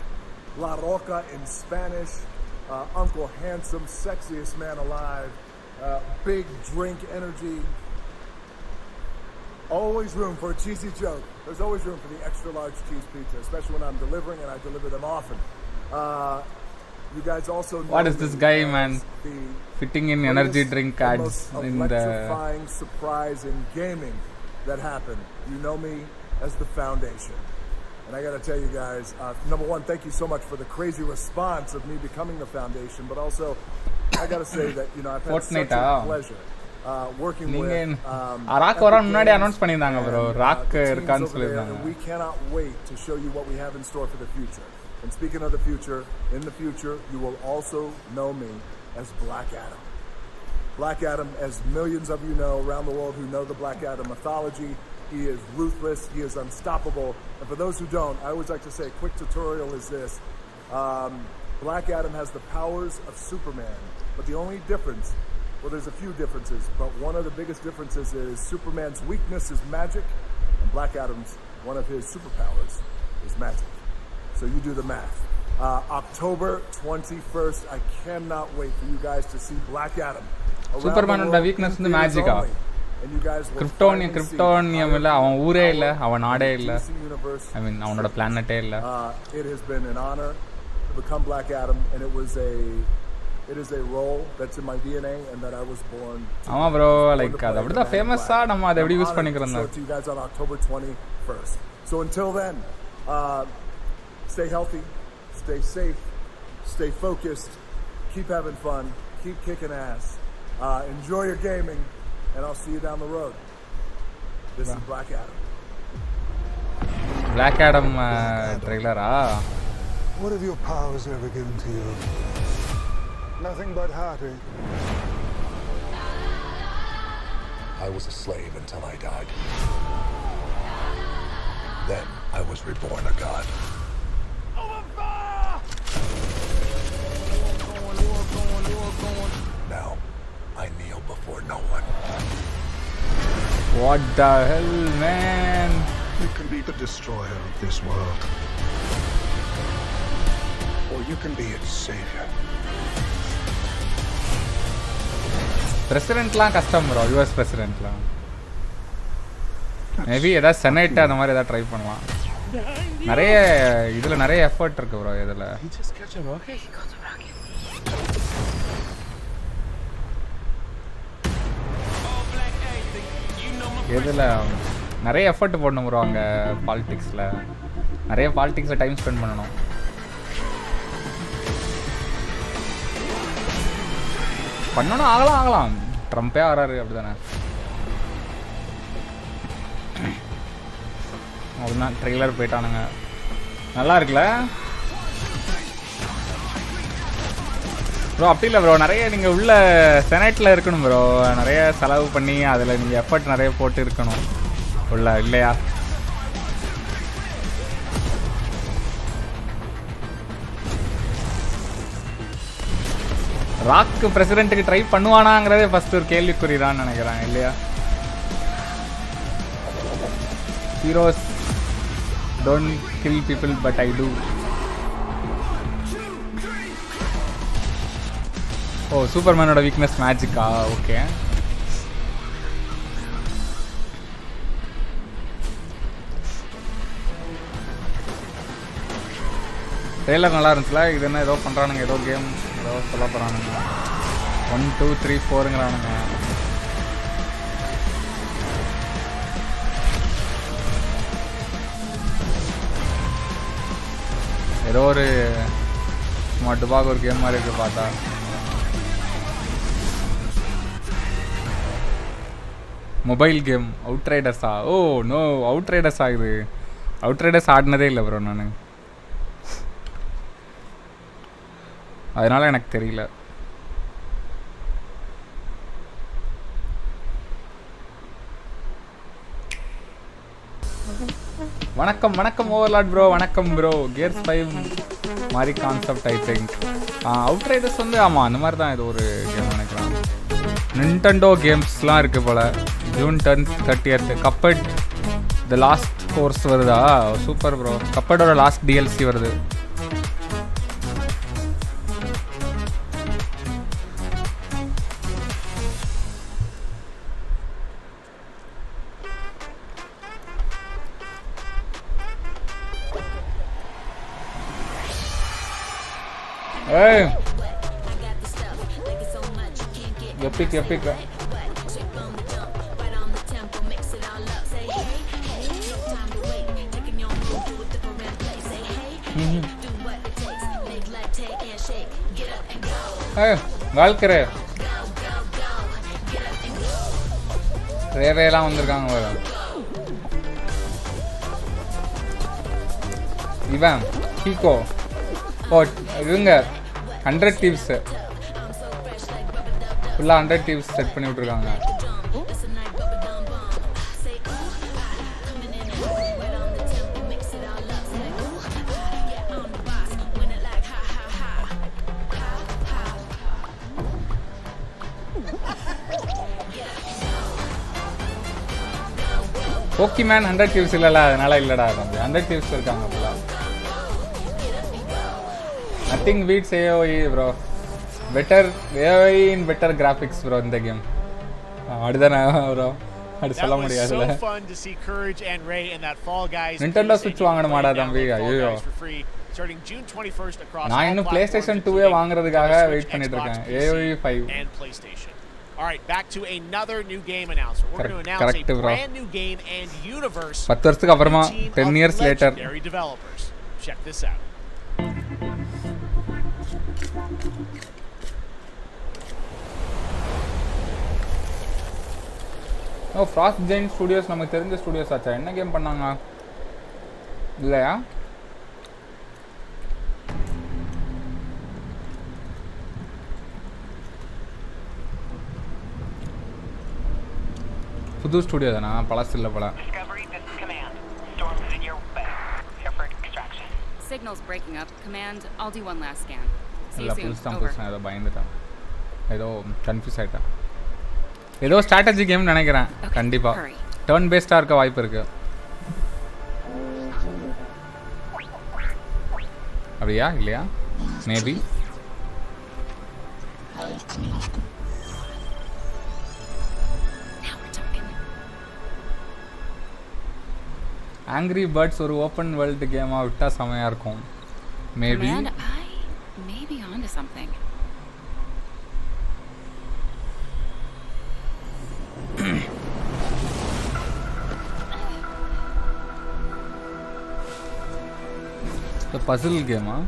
La Roca in Spanish, Uncle Handsome, sexiest man alive, big drink energy. Always room for a cheesy joke. There's always room for the extra large cheese pizza, especially when I'm delivering, and I deliver them often. You guys also know what is this guy, man? Fitting in energy drink ads in the electrifying surprise in gaming that happened. You know me as the Foundation, and I got to tell you guys, #1, thank you so much for the crazy response of me becoming the Foundation. But also, I got to say that I've had such a pleasure working with. Rock வர முன்னாடி announce பண்ணிருந்தாங்க bro. Rock இருக்கான்னு சொல்லிருந்தாங்க. We cannot wait to show you what we have in store for the future. And speaking of the future, in the future, you will also know me as Black Adam. Black Adam, as millions of you know around the world who know the Black Adam mythology, He is ruthless. He is unstoppable. And for those who don't, I always like to say a quick tutorial is this. Black Adam has the powers of Superman, but the only difference, well, there's a few differences, but one of the biggest differences is Superman's weakness is magic, and Black Adam's, one of his superpowers is magic. So you do the math. October 21st, I cannot wait for you guys to see Black Adam. Superman weakness is magic. Kryptonium illa avan oore illa avan naade illa I mean avanoda planet illa. It has been an honor to become Black Adam, and it is a role that's in my DNA and that I was born to. Ama bro like adu avada famous ah nama adu eppadi use panikiranna. So to you guys on October 21st. So until then, stay healthy, stay safe, stay focused, keep having fun, keep kicking ass, enjoy your gaming. And I'll see you down the road. This is Black Adam. Black Adam trailer What have your powers ever given to you? Nothing but heartache. I was a slave until I died. Then I was reborn a god. Now I kneel before no one. What the hell, man? You can be the destroyer of this world, or you can be its savior. President la custom bro, US president la. Maybe eda senate அந்த மாதிரி ஏதாவது try பண்ணலாம். நிறைய இதுல நிறைய effort இருக்கு bro இதுல. இதில் நிறைய எஃபர்ட் போடணும் ப்ரோ அங்கே பாலிட்டிக்ஸில் நிறைய பாலிட்டிக்ஸில் டைம் ஸ்பெண்ட் பண்ணணும். பண்ணணும் ஆகலாம் ட்ரம்ப்பே வராரு அப்படி தானே. அப்படின்னா ட்ரெய்லர் போயிட்டானுங்க. நல்லா இருக்குல்ல ப்ரோ? அப்படி இல்லை ப்ரோ, நிறைய நீங்கள் உள்ள செனட்டில் இருக்கணும் ப்ரோ, நிறைய செலவு பண்ணி அதில் நீங்கள் எஃபர்ட் நிறைய போட்டு இருக்கணும் உள்ள, இல்லையா? ராக் பிரசிடென்ட்டுக்கு ட்ரை பண்ணுவானாங்கிறதே ஃபர்ஸ்ட் ஒரு கேள்விக்குறிதான்னு நினைக்கிறேன், இல்லையா? Heroes don't kill people but I do. Oh, சூப்பர்மேனோட வீக்னஸ் மேஜிக்கா? ஓகே. ட்ரெய்லர் நல்லா இருந்துச்சுல. இது என்ன ஏதோ பண்ணுறானுங்க, ஏதோ கேம் ஏதோ சொல்ல போகிறானுங்க. 1 2 3 4ங்கிறானுங்க. ஏதோ ஒரு மட்டுபாக ஒரு கேம் மாதிரி இருக்குது பார்த்தா. மொபைல் கேம் அவுட்ரைடர்ஸா? ஓ நோ, அவுட்ரைடர்ஸ் ஆகுது. அவுட்ரைடர்ஸ் ஆடினதே இல்லை ப்ரோ நான், அதனால் எனக்கு தெரியல. வணக்கம் வணக்கம் ஓவர்லாட் ப்ரோ, வணக்கம் ப்ரோ. கியர்ஸ் 5 மாதிரி கான்செப்ட் ஐ திங்க். அவுட்ரைடர்ஸ் வந்து ஆமாம் அந்த மாதிரி தான் இது ஒரு கேம் நினைக்கிறேன். நிண்டெண்டோ கேம்ஸ்லாம் இருக்குது போல். June 30th Cuphead the last course வருதா? Super bro. கப்படோட லாஸ்ட் DLC வருது. Hey, epic, epic. Hey, வாழ்க்கரை ரேவேலாம் வந்திருக்காங்க வேற. இவன் ஹீகோ. ஓ இவங்க 100 டீவ்ஸ் ஃபுல்லாக 100 டீவ்ஸ் செட் பண்ணி விட்ருக்காங்க. Pokemon 100 kills இல்லல அதனால இல்லடா தம்பி 100 kills இருக்காங்க போல. Nothing beats AOE bro. Better AOE in better graphics bro in the game. அதுதானே bro. அது சொல்ல முடியாதுல. So fun to see Courage and Ray in that Fall Guys. Nintendo Switch வாங்கணுமாடா தம்பி ஐயோ. Starting June 21st across நான் இன்னும் PlayStation 2 வாங்குறதுக்காக wait பண்ணிட்டு இருக்கேன். AOE 5 and PlayStation. All right, back to another new game announcement. We're going to announce a brand new game and universe. 10 வருஷத்துக்கு அப்புறமா 10 years later. Developers. Check this out. Oh Frost Giant Studios நமக்கு தெரிஞ்ச studios ஆச்சா என்ன game பண்ணாங்க இல்லையா புது studio தானா பழசு இல்லை போல Signals breaking up. Command, I'll do one last scan. இல்ல புதுசா ஏதோ பயந்துட்டேன் ஏதோ கன்ஃபியூஸ் ஆயிட்டேன் ஏதோ ஸ்ட்ராட்டஜி கேம் நினைக்கிறேன் கண்டிப்பா டர்ன் பேஸ்டா இருக்க வாய்ப்பு இருக்கு அப்படியா இல்லையா மேபி Angry Birds ஒரு ஓபன் வேர்ல்ட் கேமா விட்டா செமையா இருக்கும் maybe maybe onto something. The puzzle game, huh?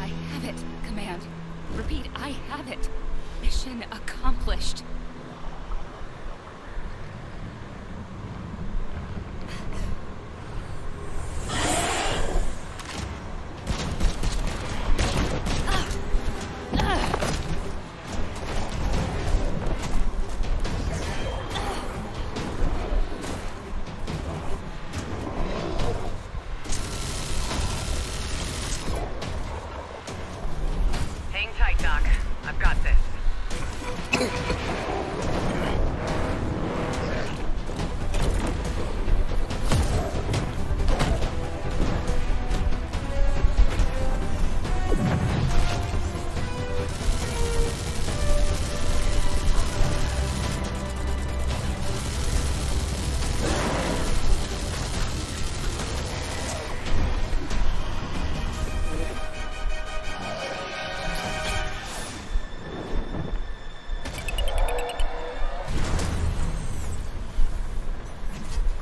I have it, Command. Repeat, I have it. Mission accomplished.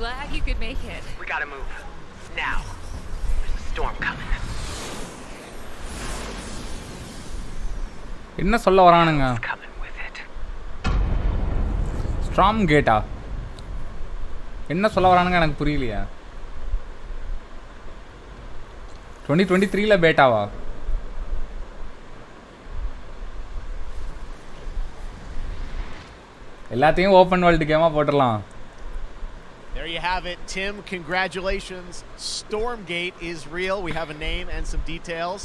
Glad you could make it. We gotta move. Now. There's a storm coming. என்ன சொல்ல வரானுங்க ஸ்ட்ராம் கேட்டா என்ன சொல்ல வரானுங்க எனக்கு புரியலையா 2023ல பேட்டாவா எல்லாத்தையும் ஓபன் வேர்ல்ட் கேமா போட்டுறலாம் There you have it, Tim. Congratulations. Stormgate is real. We have a name and some details.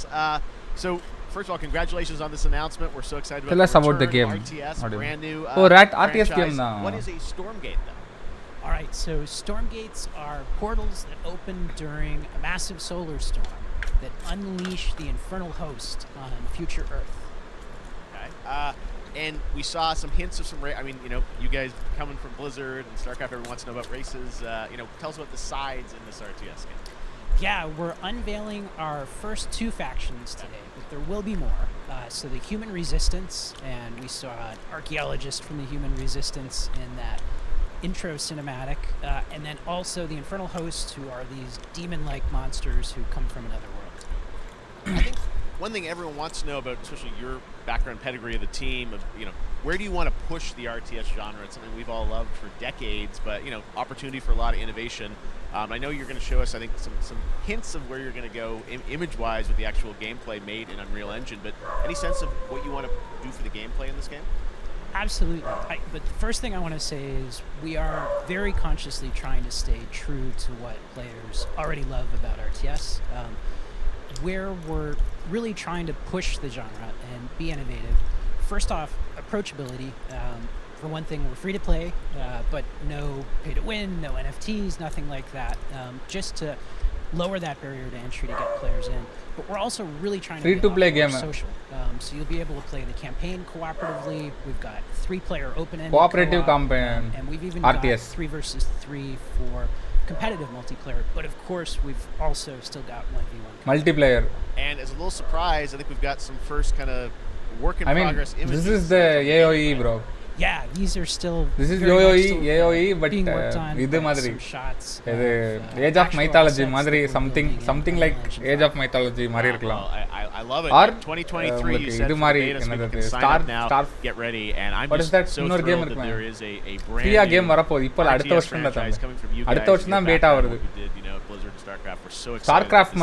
So, first of all, congratulations on this announcement. We're so excited Tell us about the game. RTS, brand new RTS game now. What is a Stormgate, though? All right, so Stormgates are portals that open during a massive solar storm that unleash the infernal host on future Earth. Okay. And we saw some hints of some I mean, you know, you guys coming from Blizzard and StarCraft, everyone wants to know about races. You know, tell us about the sides in this RTS game. Yeah, we're unveiling our first 2 factions today, but there will be more. So the Human Resistance, and we saw an archaeologist from the Human Resistance in that intro cinematic, and then also the Infernal Hosts, who are these demon-like monsters who come from another world. I think one thing everyone wants to know about, especially your background pedigree of the team, of, you know, where do you want to push the RTS genre? It's something we've all loved for decades, but, you know, opportunity for a lot of innovation. I know you're going to show us, I think, some hints of where you're going to go image-wise with the actual gameplay made in Unreal Engine, but any sense of what you want to do for the gameplay in this game? Absolutely. But the first thing I want to say is we are very consciously trying to stay true to what players already love about RTS. where we're really trying to push the genre and be innovative. First off, approachability. For one thing, we're free to play, but no pay to win, no NFTs, nothing like that. Just to lower that barrier to entry to get players in. But we're also really trying to free-to-play game. Social. So you'll be able to play the campaign cooperatively. We've got 3-player open-ended cooperative co-op, campaign, and we've even RTS. got 3 versus 3 for competitive multiplayer. But of course, we've also still got 1v1 multiplayer. And as a little surprise, I think we've got some first kind of work in progress images. This is the AOE, bro. Yeah, these are still. This is AOE, but இது மாதிரி இது Age of Mythology மாதிரி something like Age of Mythology மாதிரி இருக்கலாம். I love it. Or 2023 you said இது மாதிரி என்னது Star get ready and I'm just so thrilled that there is a brand new game வரப்போகுது. இப்போ அடுத்த வருஷம் தான். அடுத்த வருஷம் தான் பேட்டா வருது. Starcraft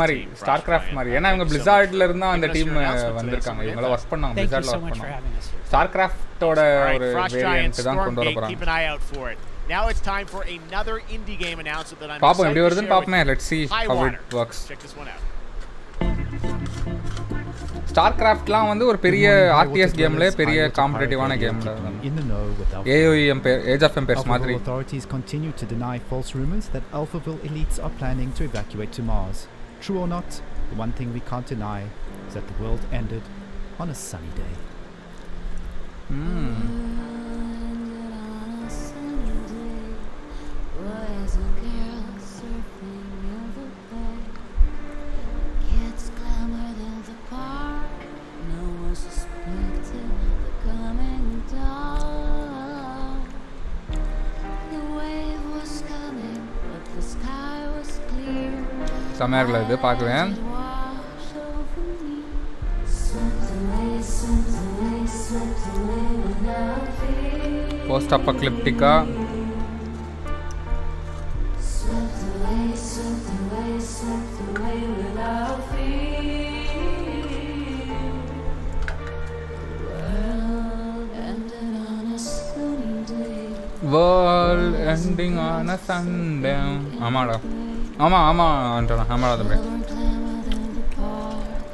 மாதிரி ஏன்னா இவங்க Blizzardல இருந்தா அந்த டீம் வந்திருக்காங்க. இவங்கள வர்க் பண்ணாங்க Blizzardல வர்க் பண்ணாங்க. Starcraftோட ஒரு variant தான் கொண்டு வர போறாங்க. Keep an eye out for it. Now it's time for another indie game announcement that I'm பாப்போம் excited எப்படி to வருதுன்னு share பாப்போமே. Let's see how it works. Check this one out. Starcraftலாம் வந்து ஒரு பெரிய RTS கேம்ல பெரிய காம்படிட்டிவான கேம்ல. AOE Age of Empires மாதிரி. Authorities continue to deny false rumors that Alphaville elites are planning to evacuate to Mars. True or not, the one thing we can't deny is that the world ended on a sunny day. சமையல்ல இது பார்க்குவேன். Post அபோகலிப்டிக்கா world ending on a Sunday. ஆமாடா ஆமாடா தம்பி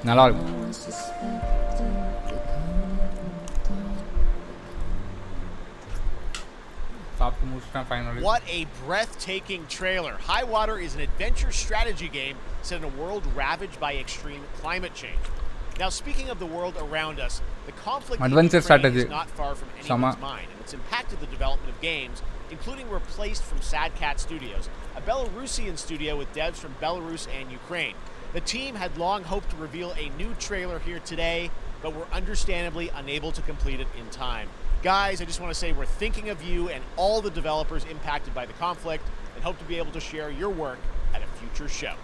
நல்லா இருக்கும். What a breathtaking trailer. High Water is an adventure strategy game set in a world ravaged by extreme climate change. Now, speaking of the world around us, the conflict in Ukraine is not far from anyone's mind, and it's impacted the development of games, including Replaced from Sad Cat Studios, a Belarusian studio with devs from Belarus and Ukraine. The team had long hoped to reveal a new trailer here today, but were understandably unable to complete it in time. Guys, I just want to say we're thinking of you and all the developers impacted by the conflict and hope to be able to share your work at a future show.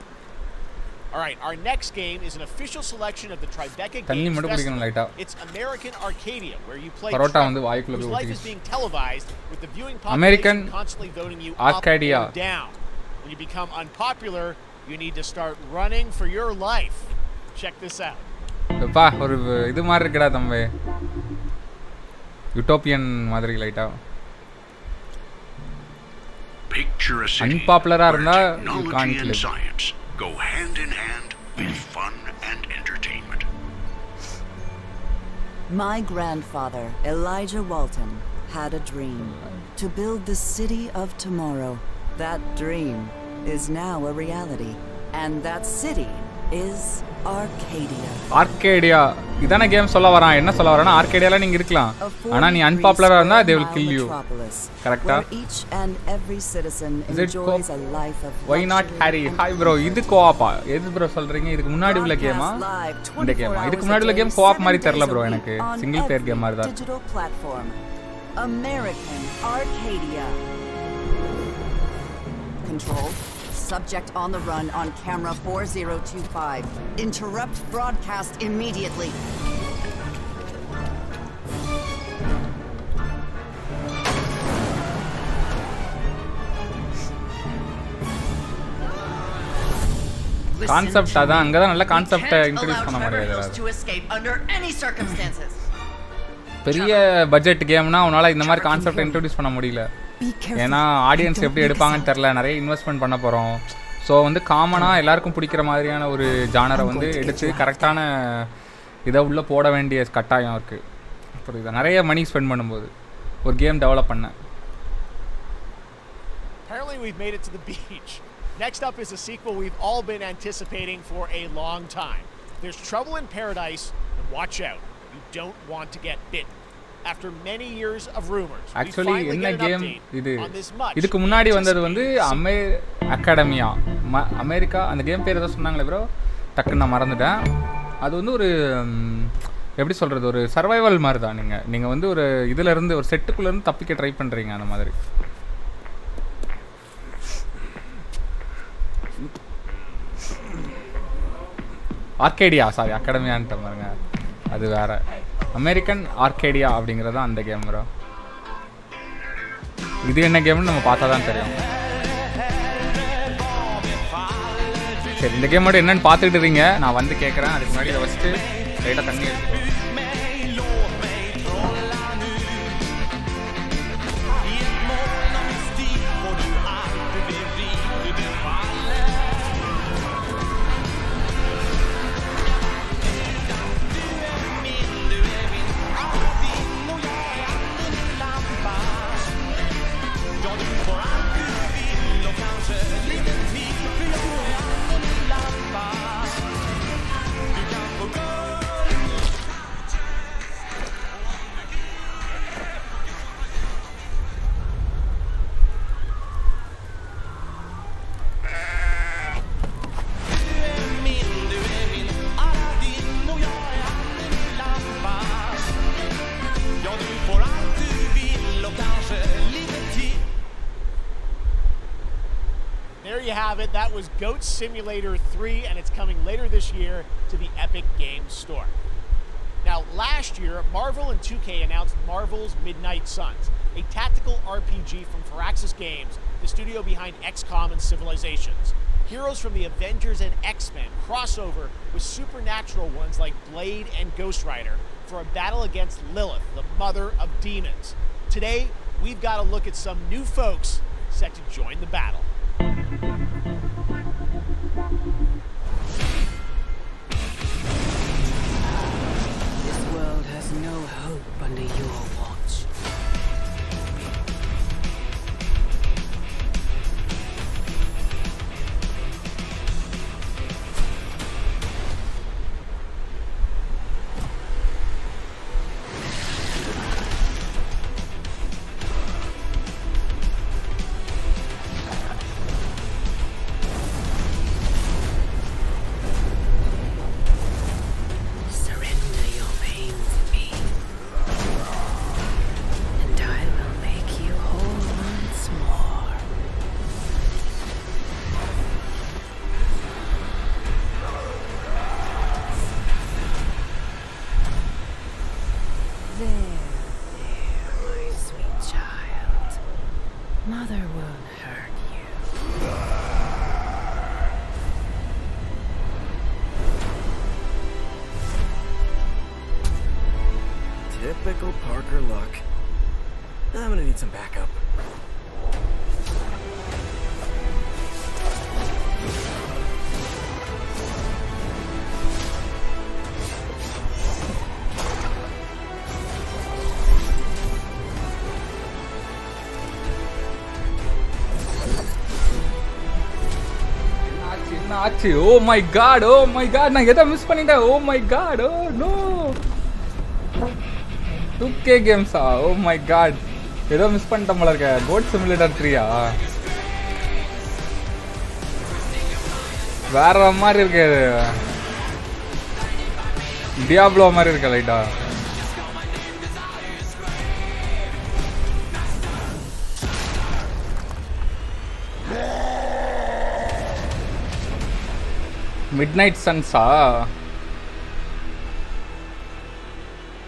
All right, our next game is an official selection of the Tribeca Games Festival. It's American Arcadia, where you play truck, whose life is being televised with the viewing population constantly voting you Arcadia. up or down. When you become unpopular, you need to start running for your life. Check this out. பா ஒரு இது மாதிரி இருக்குடா தம்பி. யூட்டோபியன் மாதிரி லைட்டா. Picture a city unpopular-ஆ இருந்தா you technology can't and live. science go hand in hand with fun and entertainment. My grandfather, Elijah Walton, had a dream to build the city of tomorrow. That dream is now a reality, and that city is Arcadia. Arcadia. இதான game சொல்ல வரான். என்ன சொல்ல வரானா ஆர்கேடியால நீங்க இருக்கலாம். ஆனா நீ அன்பாப்புலரா இருந்தா they will kill you. கரெக்ட்டா? Each and every citizen enjoys a life of Why not Harry? Hi bro. இது கோஆப்பா. எது bro சொல்றீங்க? இதுக்கு முன்னாடி உள்ள கேமா? இந்த கேமா. இதுக்கு முன்னாடி உள்ள கேம் கோஆப் மாதிரி தெரியல bro எனக்கு. சிங்கிள் பிளேயர் கேம் மாதிரி தான். Digital platform. American Arcadia. Control. Subject on the run on camera 4025. Interrupt broadcast immediately. Concept அதான் அங்க தான் நல்ல கான்செப்ட்டை இன்ட்ரோ듀ஸ் பண்ண முடியாது. பெரிய பட்ஜெட் கேம்னா உன்னால இந்த மாதிரி கான்செப்டை இன்ட்ரோ듀ஸ் பண்ண முடியல. ஏன்னா ஆடியன்ஸ் எப்படி எடுப்பாங்கன்னு தெரியல. நிறைய இன்வெஸ்ட்மெண்ட் பண்ண போகிறோம். ஸோ வந்து காமனாக எல்லாருக்கும் பிடிக்கிற மாதிரியான ஒரு ஜானரை வந்து எடுத்து கரெக்டான இதை உள்ளே போட வேண்டிய கட்டாயம் இருக்குது. புரியுதா? நிறைய மணி ஸ்பெண்ட் பண்ணும்போது ஒரு கேம் டெவலப் பண்ணேன். Apparently we've made it to the beach. Next up is a sequel we've all been anticipating for a long time. There's Trouble in Paradise, and watch out. You don't want to get bitten. After many years of rumors, actually என்ன game இது? இதுக்கு முன்னாடி வந்தது வந்து academia America. அந்த game பேர் ஏதோ சொன்னாங்களே ப்ரோ, டக்குன்னு நான் மறந்துட்டேன். அது வந்து ஒரு எப்படி சொல்கிறது, ஒரு சர்வைவல் மாதிரி தான். நீங்கள் வந்து ஒரு இதிலேருந்து ஒரு செட்டுக்குள்ளேருந்து தப்பிக்க ட்ரை பண்ணுறீங்க அந்த மாதிரி. ஆர்கேடியா, சாரி அகாடமியான்ட்டு பாருங்க, அது வேறு. அமெரிக்கன் ஆர்கேடியா அப்படிங்கிறது அந்த கேம் ப்ரோ. இது என்ன கேம்னு நம்ம பார்த்தா தான் தெரியும். சரி, இந்த கேம் மட்டும் என்னென்னு பார்த்துட்டு இருக்கீங்க, நான் வந்து கேட்குறேன். அதுக்கு முன்னாடி இதை வச்சுட்டு லைட்டாக தண்ணி எடுத்துக்கோ. That was Goat Simulator 3, and it's coming later this year to the Epic Games Store. Now, last year, Marvel and 2K announced Marvel's Midnight Suns, a tactical RPG from Firaxis Games, the studio behind XCOM and Civilizations. Heroes from the Avengers and X-Men cross over with supernatural ones like Blade and Ghost Rider for a battle against Lilith, the mother of demons. Today, we've got to look at some new folks set to join the battle. This world has no hope under your watch. Mother won't hurt you. Typical Parker luck. I'm gonna need some backup. ஆச்சு. Oh my God, oh my God, நான் எதை miss பண்ணிட்டேன். Oh my God, oh no. 2K கேம்ஸா? Oh my God, ஏதோ miss பண்ணிட்டோம் போல இருக்க. Goat Simulator 3-ஆ? வேற மாதிரி இருக்கு. டியாப்ளோ மாதிரி இருக்கு லைட்டா. மிட்நைட் சன்ஸா?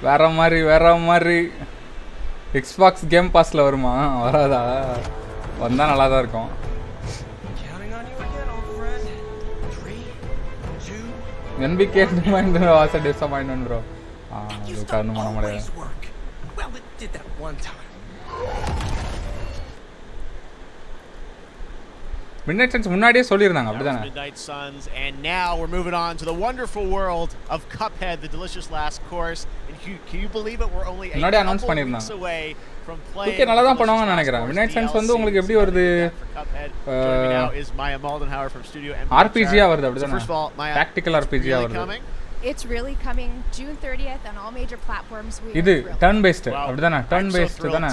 வேற மாதிரி. எக்ஸ்பாக்ஸ் கேம் பாஸில் வருமா? வராதா? வந்தால் நல்லா தான் இருக்கும். NBK was a disappointment bro. அது காரணம் பண்ண முடியாது. Well, it did that one time. Midnight Suns முன்னாடியே சொல்லிருந்தாங்க அப்படிதானே? Midnight Suns, and now we're moving on to the wonderful world of Cuphead, the delicious last course. And can you believe it? We're only a couple weeks away from playing. Okay, நல்லா தான் பண்ணுவாங்கன்னு நினைக்கிறேன். Midnight Suns வந்து உங்களுக்கு எப்படி வருது? Joining me now is Maya Moldenhauer from Studio NVIDIA. RPG ஆ வருது அப்படிதானே? First of all, Maya, tactical RPG ஆ வருது. It's really coming June 30th on all major platforms. இது turn based அப்படிதானே? Turn based தானே?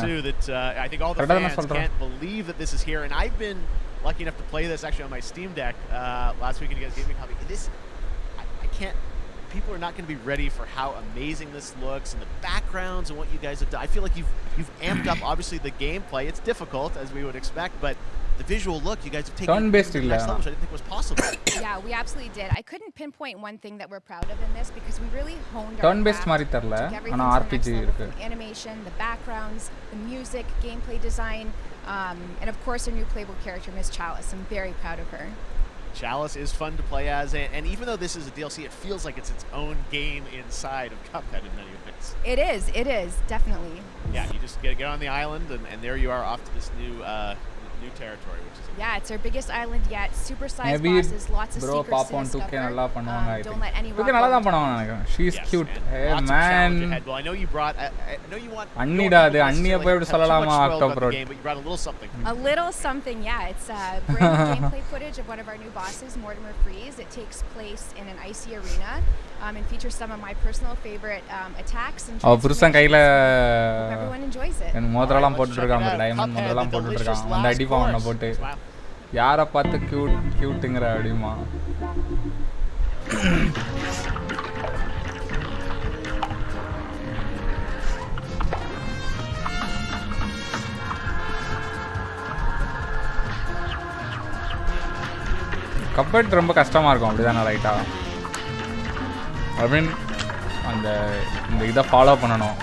I think all the fans can't believe that this is here, and I've been lucky enough to play this actually on my Steam Deck last week, and you guys gave me a copy. This, I can't. People are not going to be ready for how amazing this looks and the backgrounds and what you guys have done. I feel like you've amped up obviously the gameplay. It's difficult as we would expect, but the visual look you guys have taken to the next level, which I didn't think was possible. Yeah, we absolutely did. I couldn't pinpoint one thing that we're proud of in this because we really honed our turn-based மாதிரி தெரியல ஆனா RPG இருக்கு. Animation, the backgrounds, the music, gameplay design, and of course our new playable character, Miss Chalice. I'm very proud of her. Chalice is fun to play as, and even though this is a DLC, it feels like it's its own game inside of Cuphead in many ways. It is, definitely. Yeah, you just get on the island, and there you are off to this new territory, which is it's our biggest island yet. Super sized bosses, lots of secrets to discover. Don't let anyone. நல்லா தான் பண்ணுவாங்க நினைக்கிறேன். She's cute. Hey man. Well, I know you brought. I know you want. அண்ணிடா அது அண்ணிய போய் எப்படி சொல்லலாமா October. But you brought a little something. A little something, yeah. It's brand new gameplay footage of one of our new bosses, Mortimer Freeze. It takes place in an icy arena. And features some of my personal favorite attacks and புருஷன் கையில everyone enjoys it. என் மோதிரலாம் போட்டுட்டு இருக்காங்க diamond மோதிரலாம் போட்டுட்டு இருக்காங்க அந்த அடி பாவன போட்டு யார பார்த்து கியூட்ங்கற அடிமா கப்பட் ரொம்ப கஷ்டமா இருக்கும் அப்படிதானே ரைட்டா I mean அந்த இந்த இதை ஃபாலோ பண்ணணும்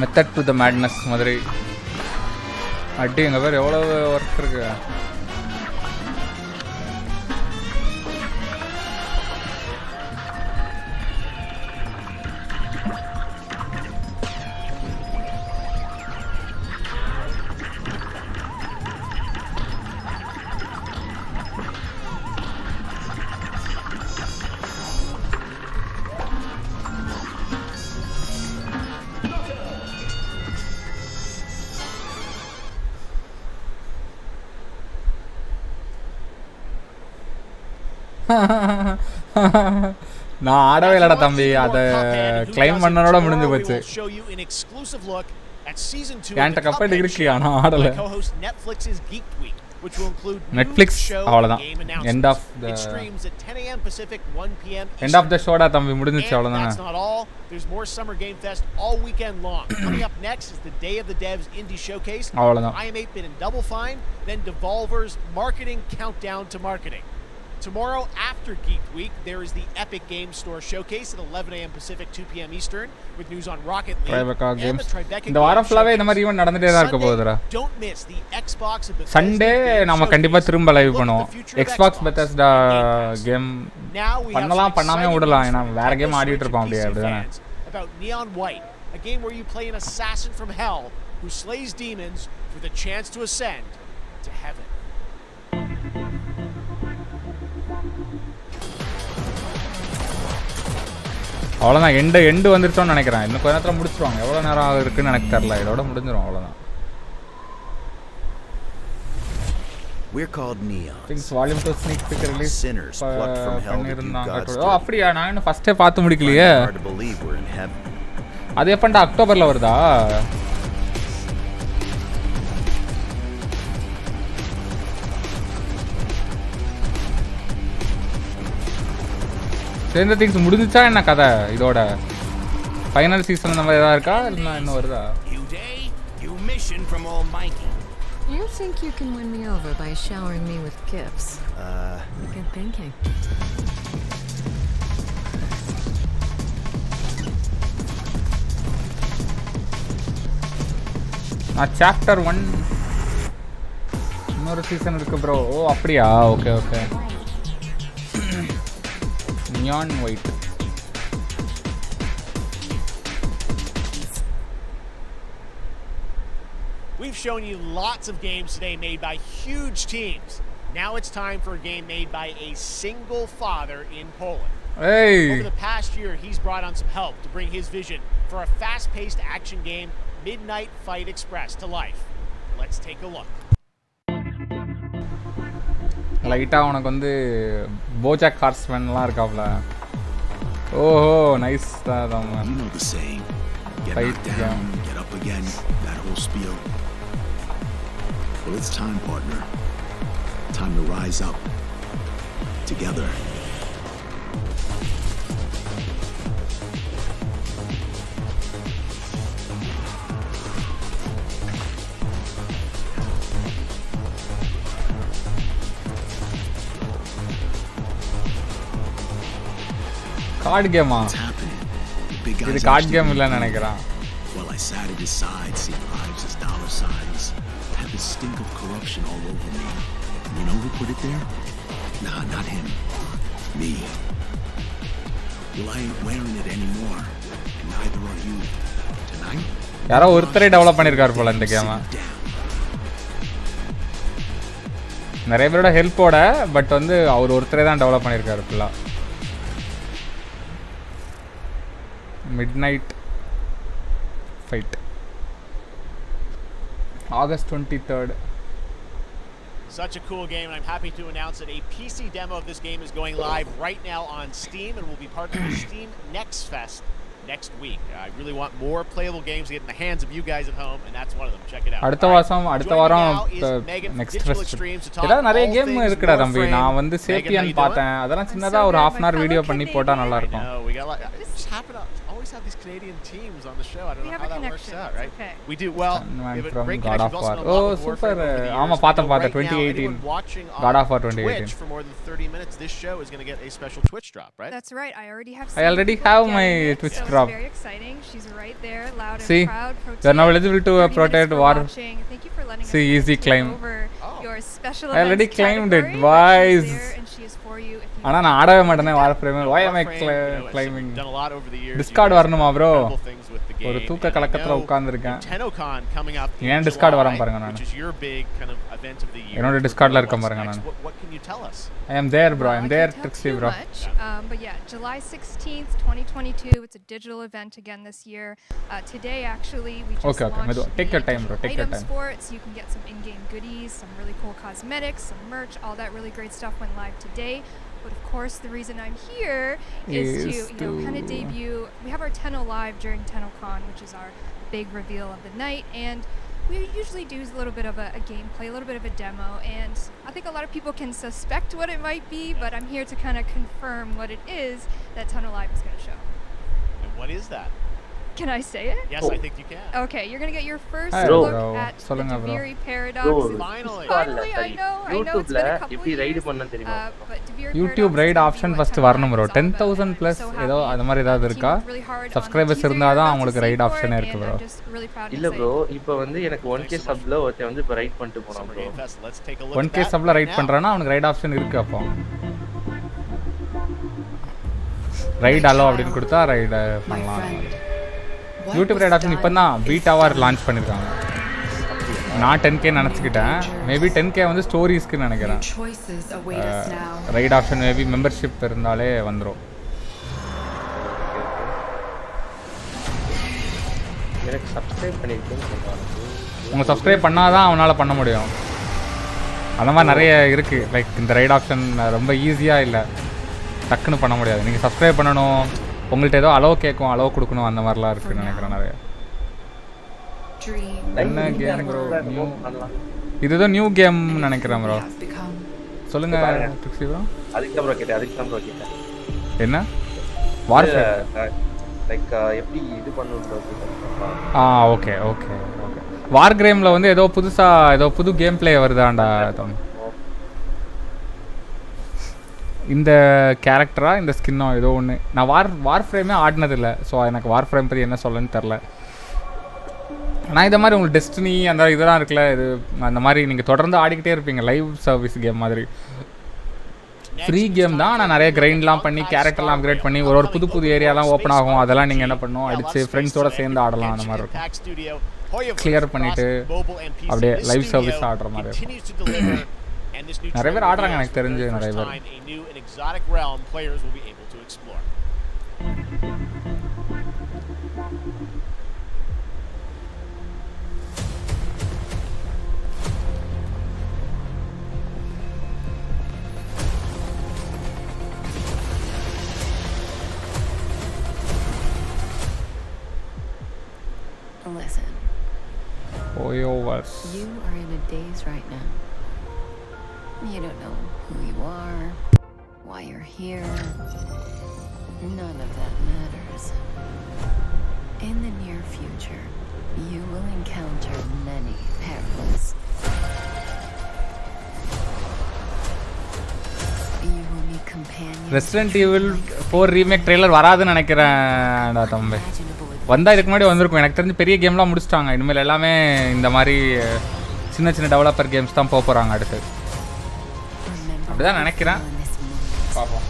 மெத்தட் டு த மேட்னஸ் மாதிரி அடி எங்கள் பேர் எவ்வளோ ஒர்க் இருக்கு நான் ஆடவே இல்லடா தம்பி அதை கிளைம் பண்ணனோட முடிஞ்சு போச்சு என்கிட்ட கப்பல் இருக்கு ஆனால் ஆடலை Netflix அவ்வளவுதான் end of the showடா தம்பி முடிஞ்சிச்சு அவ்வளவுதான் That's not all. There's more Summer Game Fest all weekend long. Coming up next is the Day of the Devs Indie Showcase. அவ்வளவுதான் I Am 8-Bit and Double Fine, then Devolver's Marketing Countdown to Marketing. Tomorrow after Geek Week, there is the Epic Games Store Showcase at 11 a.m. Pacific, 2 p.m. Eastern, with news on Rocket League and the Tribeca இந்த வாரம் ஃபுல்லாவே இந்த மாதிரி event நடந்துட்டே தான் இருக்க போகுதுடா. Don't miss the Xbox and Bethesda. Sunday நாம கண்டிப்பா திரும்ப லைவ் பண்ணுவோம். Xbox Bethesda கேம் பண்ணலாம் பண்ணாமே விடலாம். ஏனா வேற கேம் ஆடிட்டு இருப்போம் அப்படியே. About Neon White, a game where you play an assassin from hell who slays demons for the chance to ascend to heaven. அவ்வளோதான் எண்டு வந்துருச்சோன்னு நினைக்கிறேன். இன்னும் கொஞ்ச நேரத்தில் முடிச்சிருவாங்க. எவ்வளோ நேரம் இருக்குன்னு எனக்கு தெரியல. இதோட முடிஞ்சிடும் அவ்வளோதான். We're called Neon. Things volume 2 sneak peek release Sinners plucked from hell to do God's ஓ அப்படியா? நான் இன்னும் ஃபர்ஸ்டே பார்த்து முடிக்கலையே. அது எப்பண்டா அக்டோபர்ல வருதா? Stranger Things முடிஞ்சிச்சா என்ன கதை இதோட ஃபைனல் சீசன் நம்ம ஏதா இருக்கா இல்ல இன்னும் வருதா You mission from Almighty. You think you can win me over by showering me with gifts? Good thinking. Chapter 1 இன்னொரு சீசன் இருக்கு ப்ரோ. ஓ அப்படியா? Okay okay. Neon White. We've shown you lots of games today made by huge teams. Now it's time for a game made by a single father in Poland. Hey. Over the past year, he's brought on some help to bring his vision for a fast-paced action game, Midnight Fight Express, to life. Let's take a look. லைட்டா உனக்கு வந்து போஜாக் ஹார்ஸ்மேன்லாம் இருக்காப்ல. ஓஹோ nice தான். You know the saying. Get knocked down, get up again, that whole spiel. Well, it's time, partner. Time to rise up. Together. Card கேமா? இது card game இல்லைன்னு நினைக்கிறேன். Well, I sat at his side, seeing lives as dollar signs. Had the stink of corruption all over me. You know who put it there? Nah, not him. Me. Well, I ain't wearing it anymore, and neither are you. Tonight? யாரோ ஒருத்தரே develop பண்ணிருக்காரு போல இந்த கேமை. நிறைய பேரோட ஹெல்ப்போட, but வந்து அவர் ஒருத்தரே தான் டெவலப் பண்ணியிருக்காரு ஃபுல்லாக. Midnight Fight, August 23rd. Such a cool game, and I'm happy to announce that a PC demo of this game is going live right now on Steam, and will be partnered with Steam Next Fest next week. I really want more playable games to get in the hands of you guys at home, and that's one of them. Check it out. அடுத்த வாரம் next fest. இதெல்லாம் நிறைய game இருக்குடா தம்பி. நான் வந்து sapien பார்த்தேன். அதெல்லாம் சின்னதா ஒரு 1/2 hour வீடியோ பண்ணி போட்டா நல்லா இருக்கும். Always have these Canadian teams on the show. I don't know how that works out, right? Okay. We do well. We have a great connection. We've also oh, super. ஆமா பார்த்தேன் 2018. God of War 2018. For more than 30 minutes, this show is going to get a special Twitch drop, right? That's right. I already have my Twitch drop. Very exciting. She's right there, loud and See, proud. You're now eligible to protect war. Thank you for letting See, us easy claim. over your special I already claimed it. category, Why? but she's there and she is for you. ஆனா நான் ஆடவே மாட்டேனே வார் frame. Why am I claiming? Discord வரணுமா bro? ஒரு தூக்க கலக்கத்துல உட்கார்ந்திருக்கேன். TennoCon coming up. ஏன் Discord வராம பாருங்க நான். Which is your big kind of event of the year. என்னோட Discordல இருக்கேன் பாருங்க நான். What can you tell us? I am there bro. I am there Trixie bro. But yeah, July 16th, 2022. It's a digital event again this year. Today actually we just launched Take your time bro. Take your time. Sports. You can get some in-game goodies, some really cool cosmetics, some merch, all that really great stuff went live today. But of course, the reason I'm here is to kind of debut. We have our Tenno live during TennoCon, which is our big reveal of the night, and we usually do a little bit of a gameplay, a little bit of a demo, and I think a lot of people can suspect what it might be, but I'm here to kind of confirm what it is that Tenno Live is going to show. And what is that? Can I say it? Yes, I think you can. Okay, you're going to get your first look at the Deviri Paradox. Finally, I know it's been a couple years. But Deviri YouTube raid option first வரணும் bro. 10,000 plus ஏதோ அந்த மாதிரி ஏதாவது இருக்கா? Subscribers இருந்தா தான் உங்களுக்கு raid option இருக்கு bro. இல்ல bro, இப்போ வந்து எனக்கு 1k subல ஒருத்தன் வந்து இப்ப raid பண்ணிட்டு போறான் bro. 1k subல raid பண்றானா அவனுக்கு raid option இருக்கு அப்போ. raid allow அப்படினு கொடுத்தா raid பண்ணலாம். YouTube raid option இப்பதான் பீட்டாவா லான்ச் பண்ணிருக்காங்க. நான் 10k நினைச்சுக்கிட்டேன். மேபி 10k வந்து ஸ்டோரிஸ்க்கு நினைக்கிறேன். raid option மேபி மெம்பர்ஷிப் இருந்தாலே வந்துரும். எனக்கு சப்ஸ்கிரைப் பண்ணிருக்கேன்னு சொல்றாங்க. உங்க சப்ஸ்கிரைப் பண்ணாதான் அவனால பண்ண முடியும். அந்த மாதிரி நிறைய இருக்கு. லைக் இந்த raid option ரொம்ப ஈஸியா இல்ல. டக்குன்னு பண்ண முடியாது. நீங்க சப்ஸ்கிரைப் பண்ணணும். உங்கள்ட்ட ஏதோ அலோ கேட்கும், அலோ கொடுக்கணும், அந்த மாதிரிலாம் இருக்குன்னு நினைக்கிறேன் நிறைய. என்ன கேம் ப்ரோ? இதுதான் நியூ கேம் நினைக்கிறேன் ப்ரோ. சொல்லுங்க ட்ரிக்ஸி ப்ரோ. அதுக்கு ப்ரோ கேட்டேன். என்ன? வார்ஃபேர் லைக் எப்படி இது பண்ணுறது? ஓகே. வார் கேம்ல வந்து ஏதோ புதுசா ஏதோ புது கேம் பிளே வருதாண்டா. இந்த கேரக்டரா இந்த ஸ்கின்னோ ஏதோ ஒன்று. நான் வார் ஃப்ரேமே ஆடினதில்லை. ஸோ எனக்கு வார் ஃப்ரேம் பற்றி என்ன சொல்லணும்னு தெரில. ஆனால் இந்த மாதிரி உங்களுக்கு டெஸ்டினி அந்த இதெல்லாம் இருக்குல்ல, இது அந்த மாதிரி நீங்கள் தொடர்ந்து ஆடிக்கிட்டே இருப்பீங்க. லைவ் சர்வீஸ் கேம் மாதிரி ஃப்ரீ கேம் தான். ஆனால் நிறைய கிரைண்ட்லாம் பண்ணி கேரக்டர்லாம் அப்கிரேட் பண்ணி ஒரு புது ஏரியாலாம் ஓப்பன் ஆகும். அதெல்லாம் நீங்கள் என்ன பண்ணணும், அடித்து ஃப்ரெண்ட்ஸோடு சேர்ந்து ஆடலாம். அந்த மாதிரி இருக்கும். கிளியர் பண்ணிட்டு அப்படியே லைவ் சர்வீஸ் ஆடுற மாதிரி இருக்கும். நிறைய பேர் ஆடுறாங்க எனக்கு தெரிஞ்சு நிறைய பேர். Listen. Yuvaraj. You are in a daze right now. You don't know who you are, why you're here. None of that matters. In the near future, you will encounter many perils. You will meet companions. Resident Evil 4 remake trailer வராதுன்னு நினைக்கிறேன்டா தம்பி. வந்தா இதுக்கு முன்னாடி வந்திருக்கும். எனக்கு தெரிஞ்சு பெரிய கேம்லாம் முடிச்சிட்டாங்க. இனிமேல் எல்லாமே இந்த மாதிரி சின்ன சின்ன டெவலப்பர் கேம்ஸ் தான் போக போகிறாங்க அடுத்து. அப்படிதான் நினைக்கிறேன். பார்ப்போம்.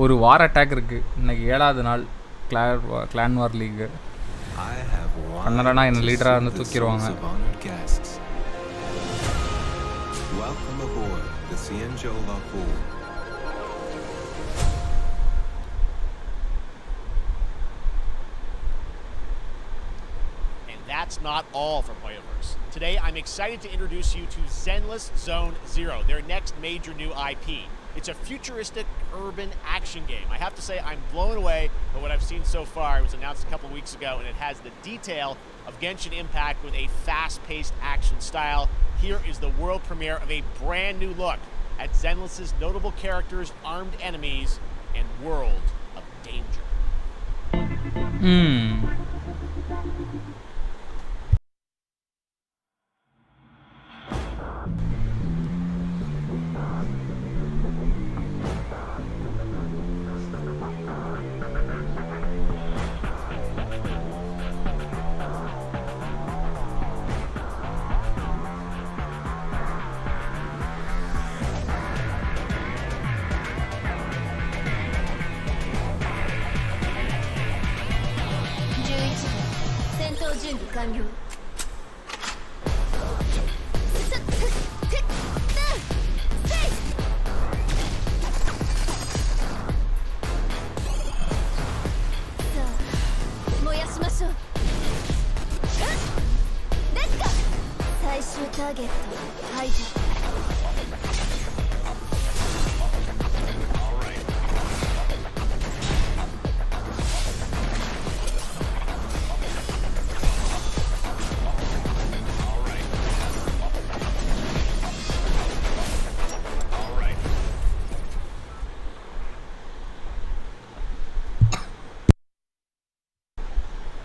ஒரு வார் அட்டாக் இருக்கு. இன்னைக்கு 7வது நாள் கிளான் வார் லீக். பண்ணலனா என்ன லீடரா இருந்து தூக்கிடுவாங்க. Welcome aboard the NVIDIA LANCOOL. And that's not all from Hoyoverse. Today I'm excited to introduce you to Zenless Zone Zero, their next major new IP. It's a futuristic urban action game. I have to say I'm blown away by what I've seen so far. It was announced a couple weeks ago, and it has the detail of Genshin Impact with a fast-paced action style. Here is the world premiere of a brand new look at Zenless's notable characters, armed enemies, and world of danger.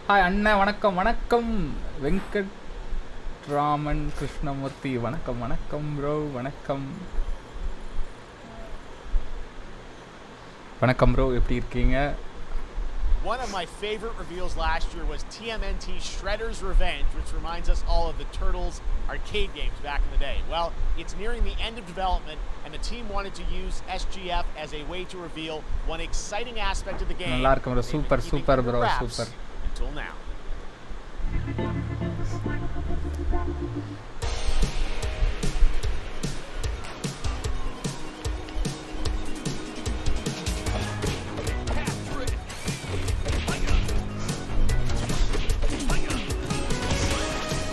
Hi அண்ணா, வணக்கம் வணக்கம். வெங்கட் ராமன் கிருஷ்ணமூர்த்தி வணக்கம் வணக்கம் bro. வணக்கம் வணக்கம் bro, எப்படி இருக்கீங்க? One of my favorite reveals last year was TMNT Shredder's Revenge, which reminds us all of the Turtles arcade games back in the day. Well, it's nearing the end of development, and the team wanted to use SGF as a way to reveal one exciting aspect of the game. நல்லா இருக்கு bro. Super super bro, super. Until now.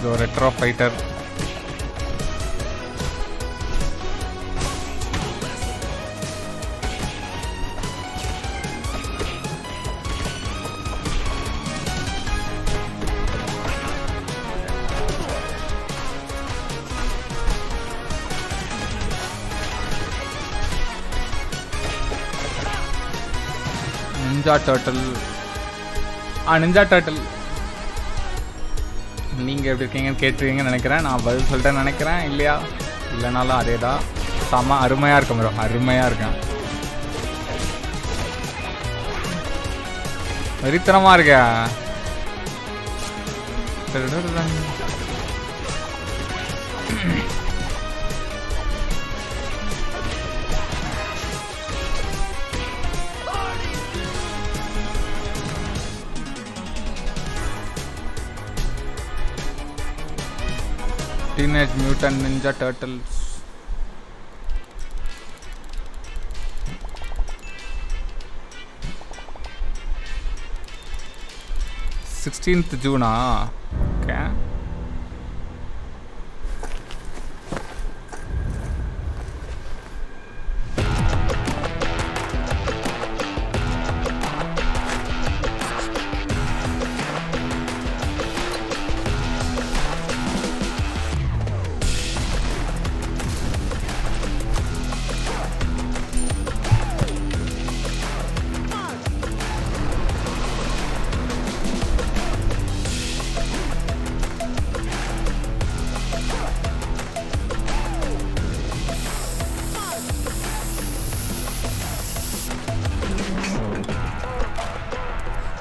The retro fighter. Ninja Turtle. Ninja Turtle. நீங்கள் எப்படி இருக்கீங்கன்னு கேட்டுருவீங்கன்னு நினைக்கிறேன். நான் பதில் சொல்லிட்டேன்னு நினைக்கிறேன். இல்லையா? இல்லைனாலும் அதே தான். செம்ம அருமையாக இருக்கும் ப்ரோ, அருமையாக இருக்கேன். வெறித்தனமாக இருக்கா. Teenage Mutant Ninja Turtles. June. Okay.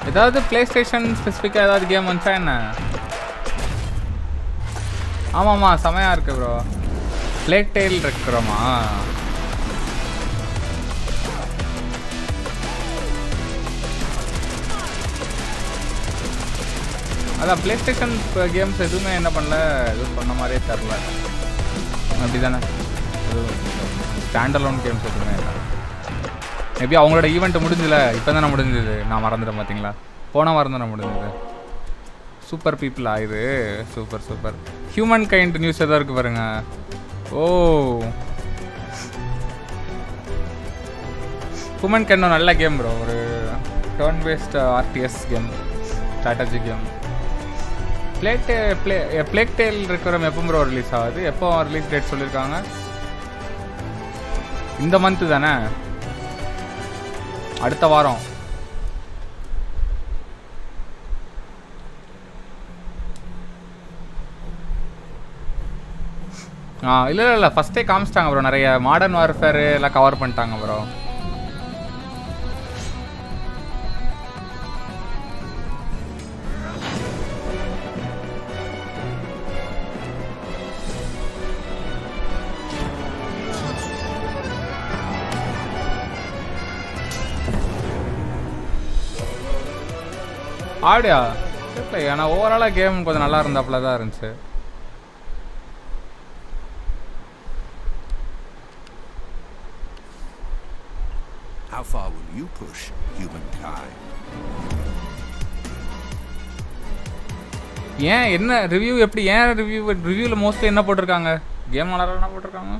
ஏதாவது பிளே ஸ்டேஷன் ஸ்பெசிஃபிக்காக ஏதாவது கேம் வந்துச்சா என்ன? ஆமாம்மா செமையாக இருக்கு ப்ரோ. பிளேக் டெயில் இருக்கிறோமா? அதான் பிளே ஸ்டேஷன் கேம்ஸ் எதுவுமே என்ன பண்ணல, எதுவும் சொன்ன மாதிரியே தரல. அப்படி தானே, ஸ்டாண்ட் அலோன் கேம்ஸ் எதுவுமே இல்லை. மேபி அவங்களோட ஈவெண்ட் முடிஞ்சல, இப்போ தானே முடிஞ்சது. நான் மறந்துட்டேன் பார்த்தீங்களா, போன வாரம் தானே முடிஞ்சது. சூப்பர் பீப்புளா இது? Super super. Humankind news எதாவது இருக்குது பாருங்க. ஓ, ஹியூமன் கைண்ட் நல்ல கேம் ப்ரோ. ஒரு turn based RTS game, strategy game. Plague tale இருக்கிற எப்போ ப்ரோ ரிலீஸ் ஆகுது? எப்போ ரிலீஸ் டேட் சொல்லியிருக்காங்க? இந்த மந்த்து தானே, அடுத்த வாரம். இல்லை ஃபஸ்ட்டே காமிச்சிட்டாங்க ப்ரோ. நிறைய மாடர்ன் வார்ஃபேர் எல்லாம் கவர் பண்ணிட்டாங்க ப்ரோ. ஆடியா இல்லை, ஏன்னா ஓவராலாக கேம் கொஞ்சம் நல்லா இருந்தாப்புல தான் இருந்துச்சு. How far will you push humankind? ஏன் என்ன ரிவ்யூ எப்படி? ஏன் ரிவ்யூவில் மோஸ்ட்லி என்ன போட்டிருக்காங்க? கேம் நல்லா என்ன போட்டிருக்காங்க?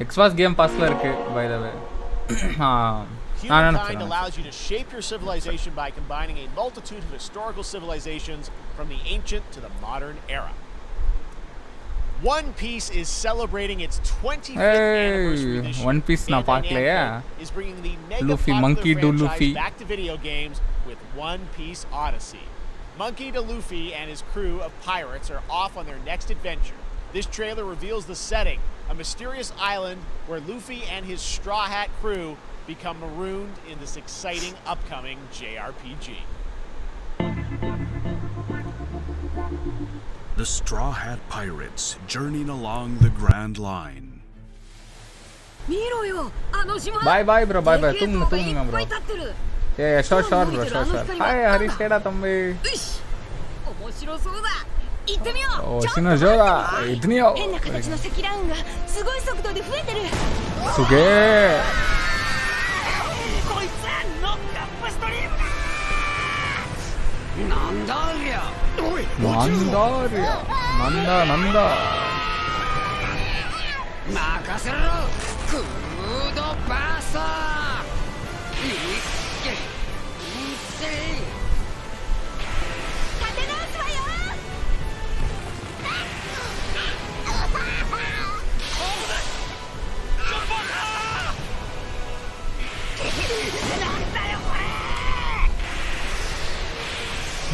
எக்ஸ்பாஸ் கேம் பாஸ்ல இருக்கு by the way. Humankind allows you to shape your civilization by combining a multitude of historical civilizations from the ancient to the modern era. One Piece is celebrating its 25th anniversary this year. One Piece na paakleya is bringing the mega Luffy, popular Monkey D. franchise Luffy back to video games with One Piece Odyssey. Monkey D. Luffy and his crew of pirates are off on their next adventure. This trailer reveals the setting, a mysterious island where Luffy and his Straw Hat crew become marooned in this exciting upcoming JRPG. The Straw Hat Pirates journeying along the Grand Line. Bye bye bro, bye bye. Tum bro. Yeah, sure bro, sure. Hi Harish N tambi. Oh, shino joda. Idniyo. Suge. Nanda. Makasero. Kudo basa.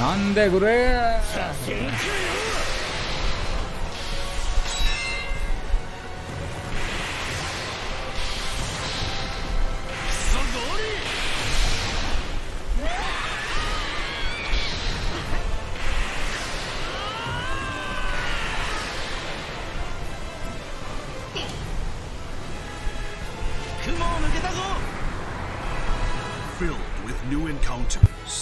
Nande gure. Filled with new encounters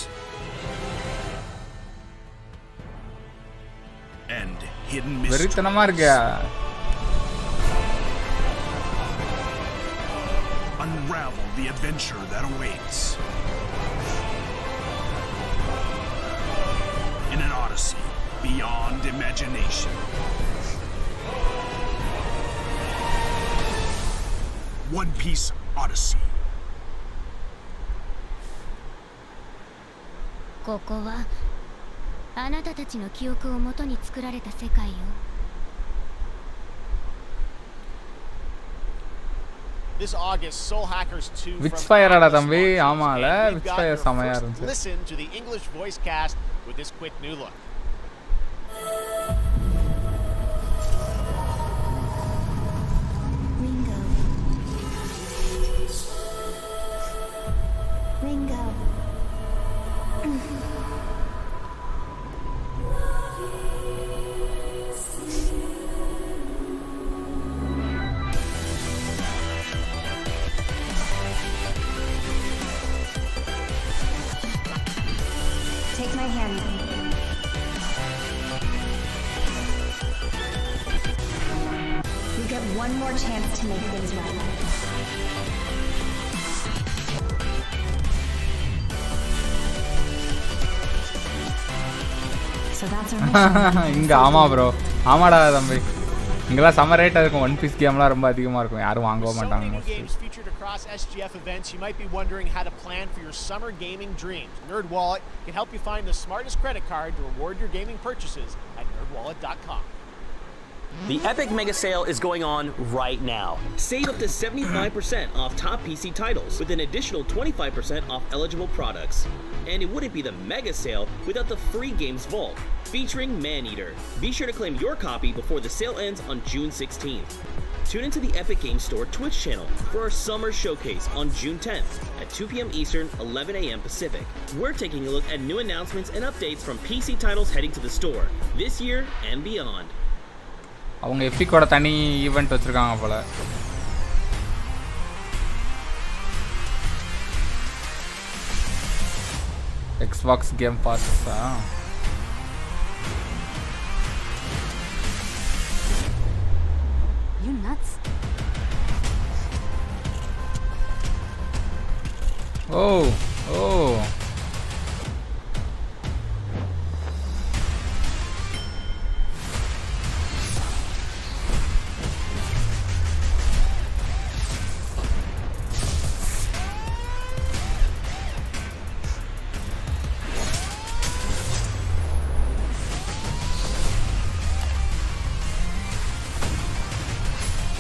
and hidden mysteries. வெறித்தனமா இருக்கே. Unravel the adventure that awaits in an odyssey beyond imagination. One Piece Odyssey. ここはあなたたちの記憶をもとに作られた世界よ。This August, Soul Hackers 2 from Witchfire ஆடா தம்பி. Atlas ஆமால and we've got Witchfire your செமையா first இருந்துச்சு. Listen to the English voice cast with this quick new look. Ringo. Take my hand. You get one more chance to make things right. So that's our mission. இங்க ஆமா bro. ஆமாடா தம்பி. இங்கலாம் summer rate இருக்கும். One piece கேம்லாம் ரொம்ப அதிகமா இருக்கும். யாரும் வாங்கவே மாட்டாங்க. So many games featured across SGF events, you might be wondering how to plan for your summer gaming dreams. NerdWallet can help you find the smartest credit card to reward your gaming purchases at nerdwallet.com. The Epic Mega Sale is going on right now. Save up to 75% off top PC titles with an additional 25% off eligible products. And it wouldn't be the Mega Sale without the free Games Vault, featuring Maneater. Be sure to claim your copy before the sale ends on June 16th. Tune into the Epic Games Store Twitch channel for our summer showcase on June 10th at 2 p.m. Eastern, 11 a.m. Pacific. We're taking a look at new announcements and updates from PC titles heading to the store this year and beyond. அவங்க எபிக்கோட தனி event வச்சிருக்காங்க போல. Xbox Game Pass. You nuts? Oh, oh.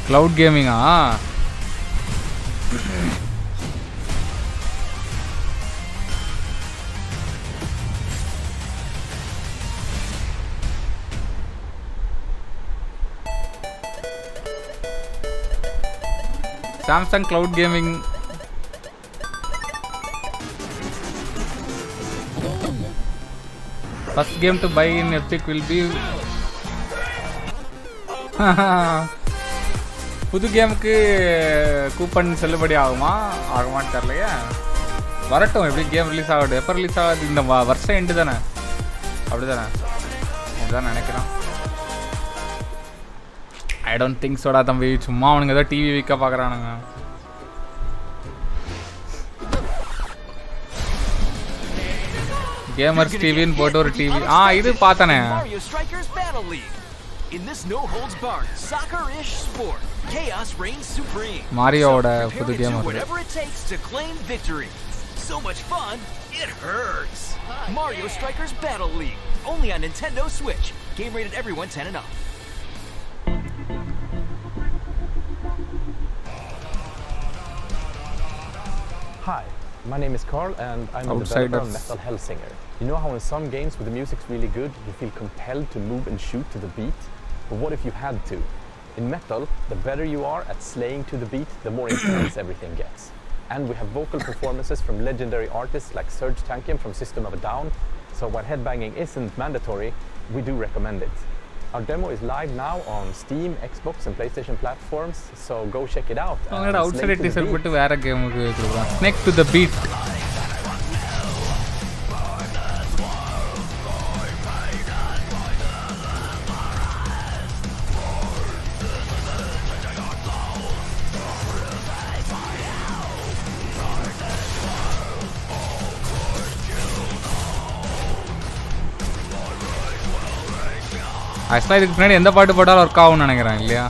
Cloud gaming Samsung Cloud Gaming. First game to buy in Epic will be புது கேமுக்கு coupon செல்லுபடி ஆகுமா ஆகுமான்னு தெரியலையே. வரட்டும். எப்படி கேம் ரிலீஸ் ஆகட்டும். எப்போ ரிலீஸ் ஆகாது? இந்த வருஷம் எண்டு தானே. அப்படி தானே அப்படிதான் நினைக்கிறேன். ஐ டோன்ட் திங்க் சோடா தம்பி. சும்மா அவனுங்க ஏதோ டிவி விற்க பார்க்குறானுங்க. கேமர்ஸ் டிவின்னு போட்டு ஒரு டிவி. இது பார்த்தனே. In this no-holds-barred, soccer-ish sport, chaos reigns supreme. Marioட புது game do whatever it takes to claim victory. So much fun, it hurts. Mario Strikers Battle League, only on Nintendo Switch. Game rated everyone 10 and up. Hi, my name is Carl and I'm a developer on Metal Hellsinger. You know how in some games where the music's really good, you feel compelled to move and shoot to the beat? But what if you had to? In Metal, the better you are at slaying to the beat, the more intense everything gets. And we have vocal performances from legendary artists like Serge Tankian from System of a Down, so while headbanging isn't mandatory, we do recommend it. Our demo is live now on Steam, Xbox and PlayStation platforms, so go check it out. Outside teaser put வேற கேமுக்கு கொடுக்கலாம். Snake to the beat. ஆக்சுவலாக இதுக்கு பின்னாடி எந்த பாட்டு போட்டாலும் work ஆகும்னு நினைக்கிறேன் இல்லையா?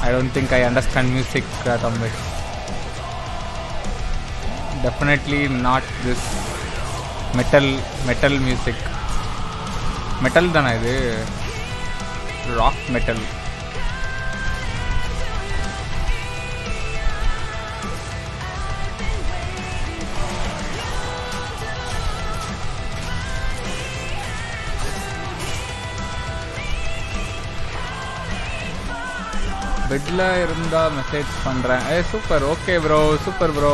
I don't think I understand music, Tamil. Definitely not this metal music. Metal தானே இது? Rock metal. பெட்ல இருந்தா மெசேஜ் பண்றேன். Super. Okay bro, super bro.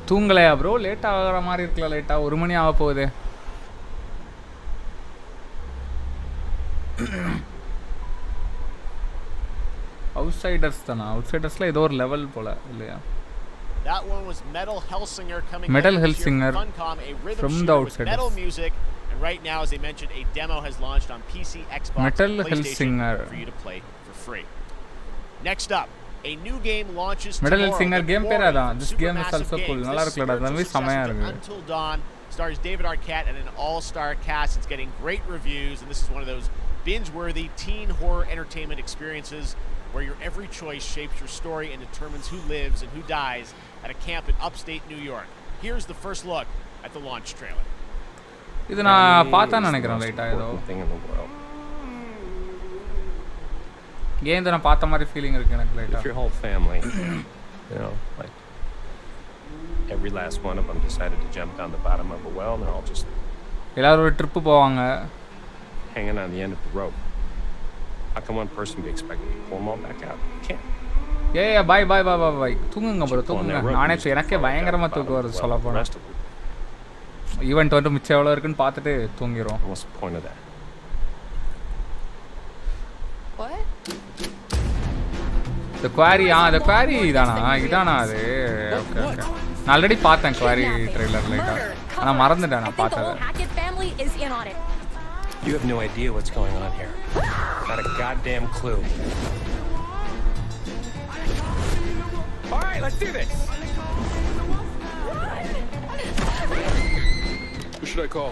தூங்கலையா ப்ரோ? லேட் ஆகிற மாதிரி இருக்குல்ல. லேட்டா 1 மணி ஆக போகுது. அவுட்சைடர்ஸ் தானா? அவுட்சைடர்ஸ்ல ஏதோ ஒரு லெவல் போல இல்லையா? That one was Metal Hellsinger coming Metal out Hellsinger Funcom, a rhythm from shooter the with Outsiders. metal music, and right now, as they mentioned, a demo has launched on PC, Xbox, Metal and PlayStation Hellsinger for you to play for free. Next up, a new game launches Metal tomorrow. Hellsinger game பேர் அதான். This game is Supermassive also cool. Games. நல்லா This இருக்குடா. spiritual அதுவே செமையா successor to இருக்கு. Until Dawn stars David Arquette and an all-star cast. It's getting great reviews, and this is one of those binge-worthy teen horror entertainment experiences where your every choice shapes your story and determines who lives and who dies at a camp in upstate New York. Here's the first look at the launch trailer. இது நான் பார்த்தா நினைக்கிறேன் லைட்டா ஏதோ. Game தான் நான் பார்த்த மாதிரி ஃபீலிங் இருக்கு எனக்கு லைட்டா. If your whole family, you know, like every last one of them decided to jump down the bottom of a well, and they're all just எல்லாரும் ஒரு ட்ரிப் போவாங்க. hanging on the end of the rope. How can one person be expected to pull them all back out? You can't. Bye தூங்குங்க bro, தூங்குங்க. நானே எனக்கே பயங்கரமாக தூக்கம் வருது சொல்ல போனால். ஈவெண்ட் வந்து மிச்சம் எவ்வளோ இருக்குன்னு பார்த்துட்டு தூங்கிடும். What's the point of that? What? The Quarry, the Quarry இதானா அது? Okay okay. நான் ஆல்ரெடி பார்த்தேன் Quarry ட்ரெய்லர் லைட்டா. ஆனால் மறந்துட்டேன் நான் பார்த்தது. You have no idea what's going on here. Not a goddamn clue. All right, let's do this. Who should I call?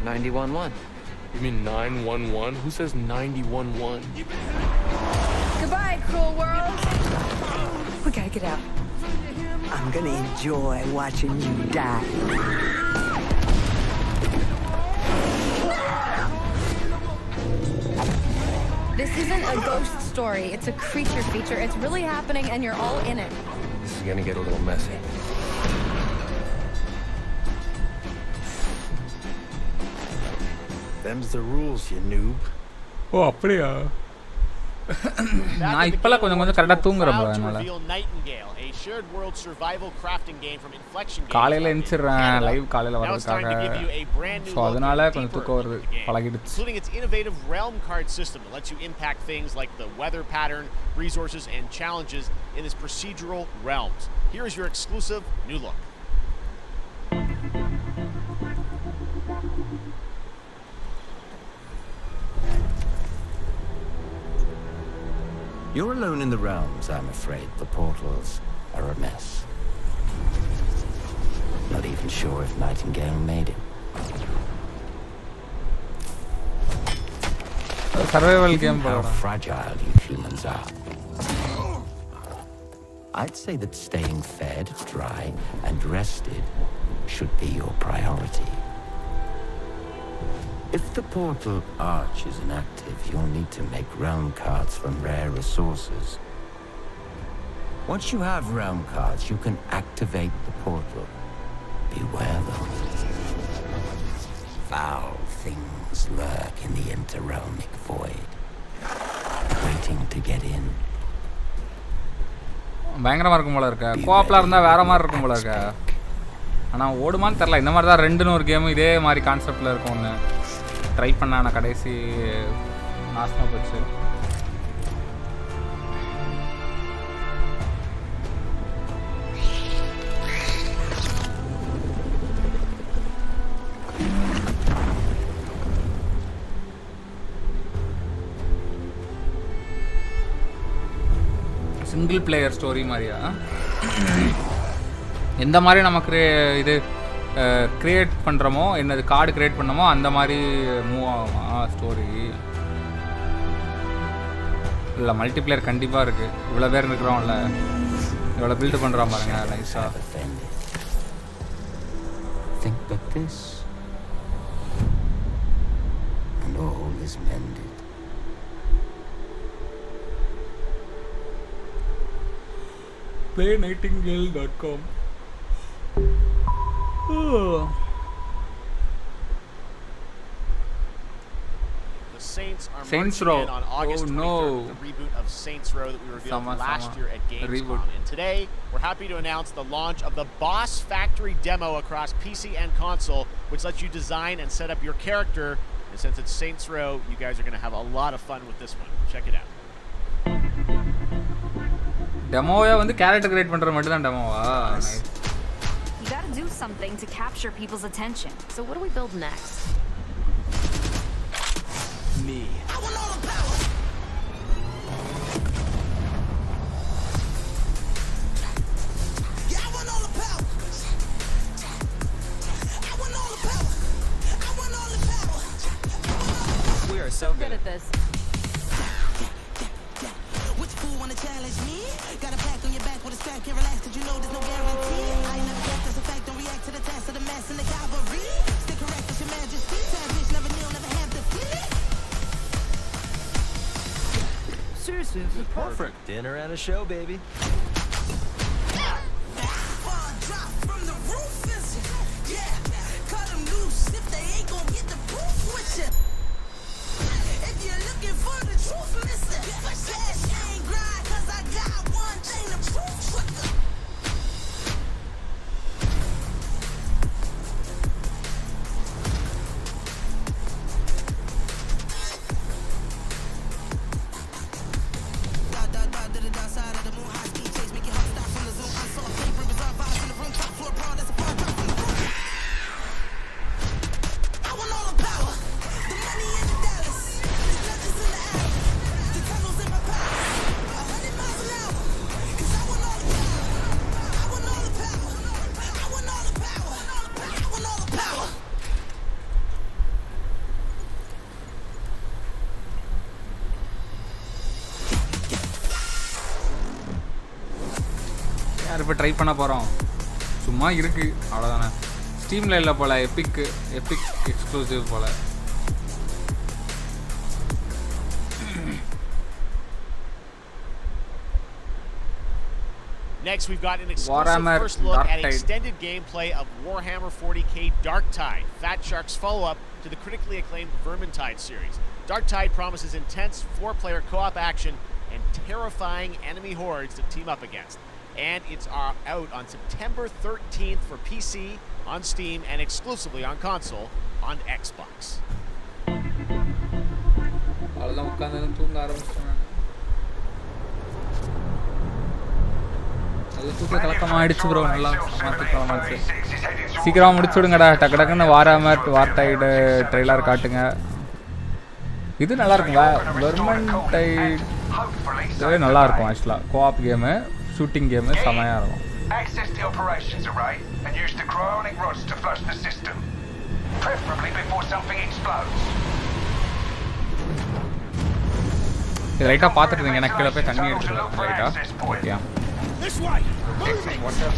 911. You mean 911? Who says 911? Goodbye, cruel world. We gotta get out. I'm gonna enjoy watching you die. This isn't a ghost story. It's a creature feature. It's really happening and you're all in it. This is gonna get a little messy. Them's the rules, you noob. ஓ அப்படியா? நான் இப்பெல்லாம் கொஞ்சம் கரெக்டாக தூங்குறேன் bro. அதனால காலையில் எழுந்திரிச்சிடுறேன் live காலையில் வர்றதுக்காக. ஸோ அதனால கொஞ்சம் தூக்கம் வருது, பழகிடுச்சு. Including its innovative realm card system that lets you impact things like the weather pattern, resources, and challenges in this procedural realms. Here is your exclusive new look. You're alone in the realms, I'm afraid. The portals are a mess. Not even sure if Nightingale made it. Survival game. How fragile you humans are. I'd say that staying fed, dry, and rested should be your priority. If the portal arch is inactive, you'll need to make realm cards from rare resources. Once you have realm cards, you can activate the portal. Beware though. Foul things lurk in the interrealmic void, waiting to get in. பயங்கரமா இருக்கும் போல இருக்க. கோஆப்ல இருந்தா வேற மாதிரி இருக்கும் போல இருக்க. ஆனா ஓடுமான்னு தெரியல. இந்த மாதிரி தான் 2ன்னு ஒரு கேம் இதே மாதிரி கான்செப்ட்ல இருக்கும் ஒன்று ட்ரை பண்ண. நான் கடைசி நாசமா போச்சு. சிங்கிள் பிளேயர் ஸ்டோரி மாதிரியா? எந்த மாதிரி நமக்கு இது க்ரியேட் பண்ணுறோமோ, என்னது கார்டு க்ரியேட் பண்ணமோ அந்த மாதிரி மூவ் ஆகுமா ஸ்டோரி? இல்லை மல்டிப்ளேயர் கண்டிப்பாக இருக்குது. இவ்வளோ பேர் இருக்கிறோம்ல, இவ்வளோ பில்டு பண்ணுறோம் பாருங்க நைஸாக. Think but this, and all is mended. PlayNightingale.com. The Saints are Saints marching Row. in on August 23rd, no. the reboot of Saints Row that we revealed last year at Gamescom. And today, we're happy to announce the launch of the Boss Factory demo across PC and console, which lets you design and set up your character. And since it's Saints Row, you guys are going to have a lot of fun with this one. Check it out. டெமோவே வந்து character create பண்ற மட்டும் தான் டெமோவா? You gotta do something to capture people's attention. So what do we build next? Me. We are so good at this. Which fool wanna challenge me? Got a pack on your back with a strap, can't relax cause you know there's no guarantee. I ain't never got that's a fact, don't react to the test of the mass and the cavalry. Stay correct with your majesty, savage, never kneel, never have defeat. Seriously, this is perfect. Dinner and a show, baby. Drop from the roof, yeah. Cut them loose if they ain't gon' get the proof with you. If you're looking for the truth, listen. Cash ain't grind, cause I got one thing to prove with them. இப்போ try பண்ண போகிறோம். சும்மா இருக்குது அவ்வளோதானே. ஸ்டீமில் இல்லை போல், Epic exclusive pole. Next, we've got an exclusive first look at extended gameplay of Warhammer 40k Darktide, Fat Shark's follow-up to the critically acclaimed Vermintide series. Darktide promises intense 4-player co-op action and terrifying enemy hordes to team up against. And it's out on September 13th for PC, on Steam, and exclusively on console on Xbox. Bro நல்லா சீக்கிரமா முடிச்சு விடுங்கடா. டக்கு டக்குன்னு வார்டைடு trailer காட்டுங்க. இது நல்லா இருக்குங்க. வெர்மன்டைடு நல்லா இருக்கும் ஆக்சுவலாக. கோஆப் கேமு, ஷூட்டிங் கேமு செமையாக இருக்கும். Access the operations array and use the cryonic rods to flush the system, preferably before something explodes. இது ரைட்டாக பார்த்துட்டு இருந்தீங்க. எனக்கு கீழே போய் தண்ணி எடுத்துருக்கோம் ரைட்டாக. Okay This way. Water.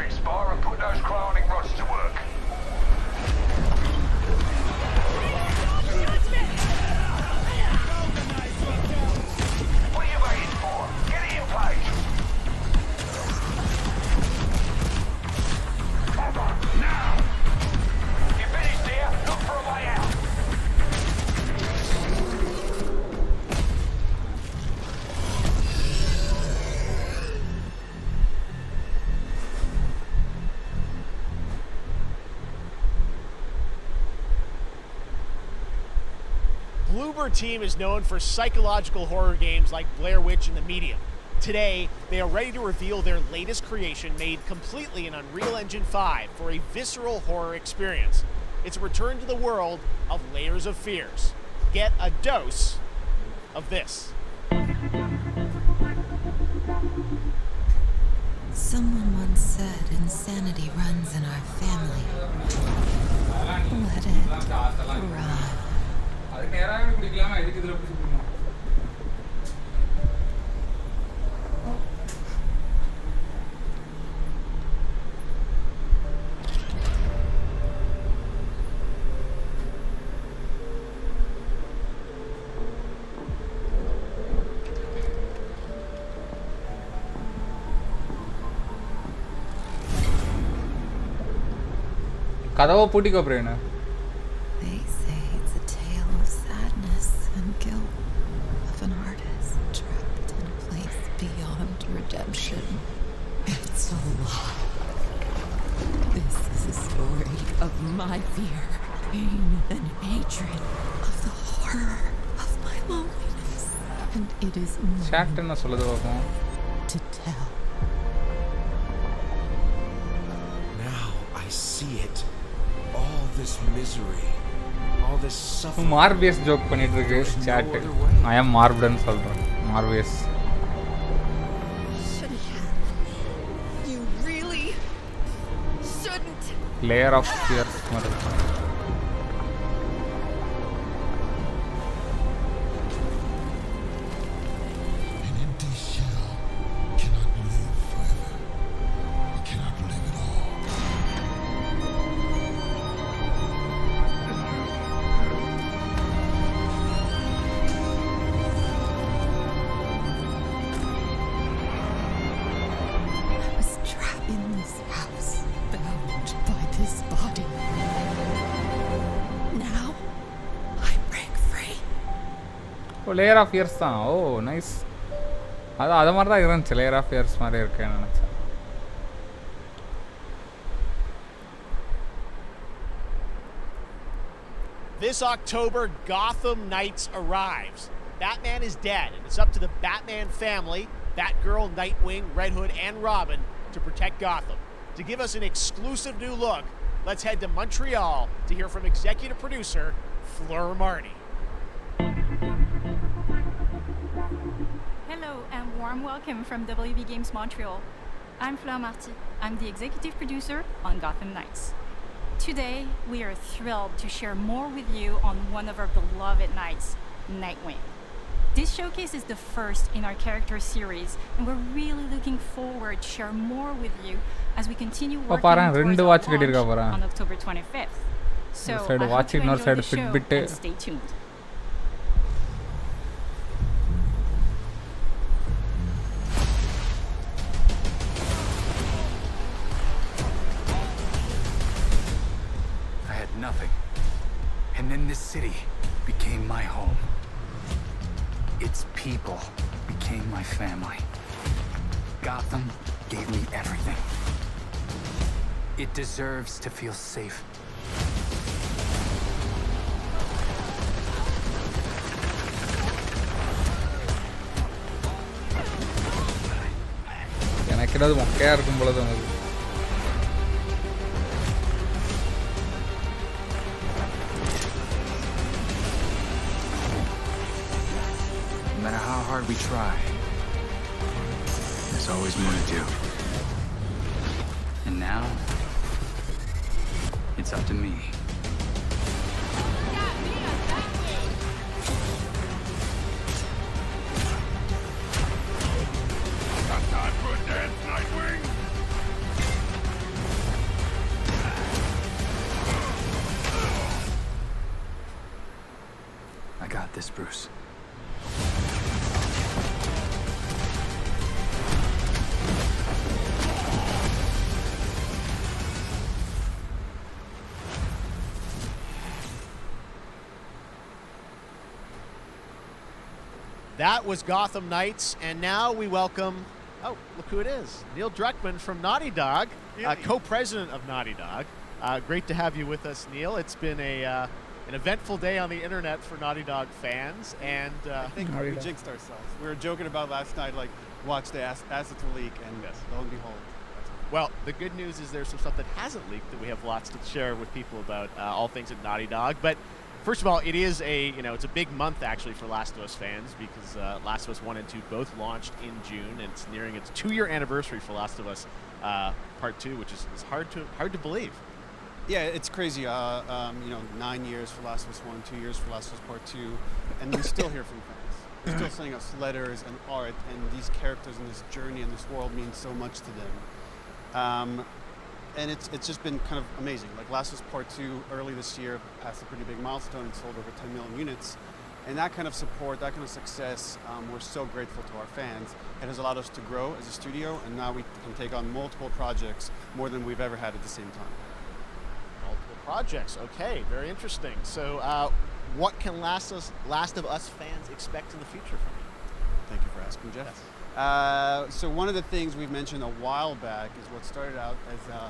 matrix bar and put those cryonic rods to work. What are you waiting for? Get it in place. Now! You finished here? Look for a way out. Bloober Team is known for psychological horror games like Blair Witch and The Medium. Today, they are ready to reveal their latest creation made completely in Unreal Engine 5 for a visceral horror experience. It's a return to the world of Layers of Fears. Get a dose of this. Someone once said insanity runs in our family. Let it run. அதுக்கு நேராகவே குடிக்கலாமா எதுக்கு இதில் பிடிச்சி குடிக்கணும் கதவை பூட்டிக்கோ பிரேனு Redemption. It's a lie. This is a story of my fear, pain, and hatred, of the horror of my loneliness. And it is mine to tell. Now I see it. All this misery. All this suffering. Marvelous joke பண்ணிட்டு இருக்கு chat. I am morbid ன்னு சொல்றேன். Marvelous. Layer of fears. An empty shell cannot live forever. It cannot live at all. I was trapped in this house, bound by this body. Now I break free. Oh, layer of fears தான். Oh, nice. அது மாதிரி தான் இருந்துச்சு. Layer of fears மாதிரி இருக்கேன்னு நினைச்சேன். This October, Gotham Knights arrives. Batman is dead, and it's up to the Batman family, Batgirl, Nightwing, Red Hood, and Robin to protect Gotham. To give us an exclusive new look, let's head to Montreal to hear from executive producer Fleur Marty. Hello and warm welcome from WB Games Montreal. I'm Fleur Marty. I'm the executive producer on Gotham Knights. Today, we are thrilled to share more with you on one of our beloved knights, Nightwing. This showcase is the first in our character series, and we're really looking forward to share more with you as we continue working towards our launch on October 25th. So, I hope you enjoy the show and stay tuned. I had nothing. And then this city became my home. Its people became my family. Gotham gave me everything. It deserves to feel safe. எனக்கு ஏதாவது மொக்கையா இருக்கும் போல தோணுது. No matter how hard we try, there's always more to do. And now, it's up to me. Got time for a dance, Nightwing? Bruce. That was Gotham Knights, and now we welcome, oh, look who it is, Neil Druckmann from Naughty Dog, co-president of Naughty Dog. Great to have you with us, Neil. It's been an eventful day on the internet for Naughty Dog fans, and I think we jinxed ourselves. We were joking about last night, like, watch the assets leak, and lo and behold. Well, the good news is there's some stuff that hasn't leaked that we have lots to share with people about all things at Naughty Dog. But first of all, it is it's a big month actually for Last of Us fans because Last of Us 1 and 2 both launched in June, and it's nearing its 2-year anniversary for Last of Us Part 2, which is hard to believe. Yeah, it's crazy. 9 years for Last of Us 1, 2 years for Last of Us Part 2, and we still hear from fans. They're still sending us letters and art, and these characters and this journey and this world means so much to them. And it's just been kind of amazing. Like Last of Us Part 2 early this year passed a pretty big milestone and sold over 10 million units. And that kind of support, that kind of success, we're so grateful to our fans. It has allowed us to grow as a studio, and now we can take on multiple projects, more than we've ever had at the same time. Multiple projects, okay, very interesting. So what can Last of Us fans expect in the future from you? Thank you for asking, Jeff. Yes. So one of the things we've mentioned a while back is what started out as a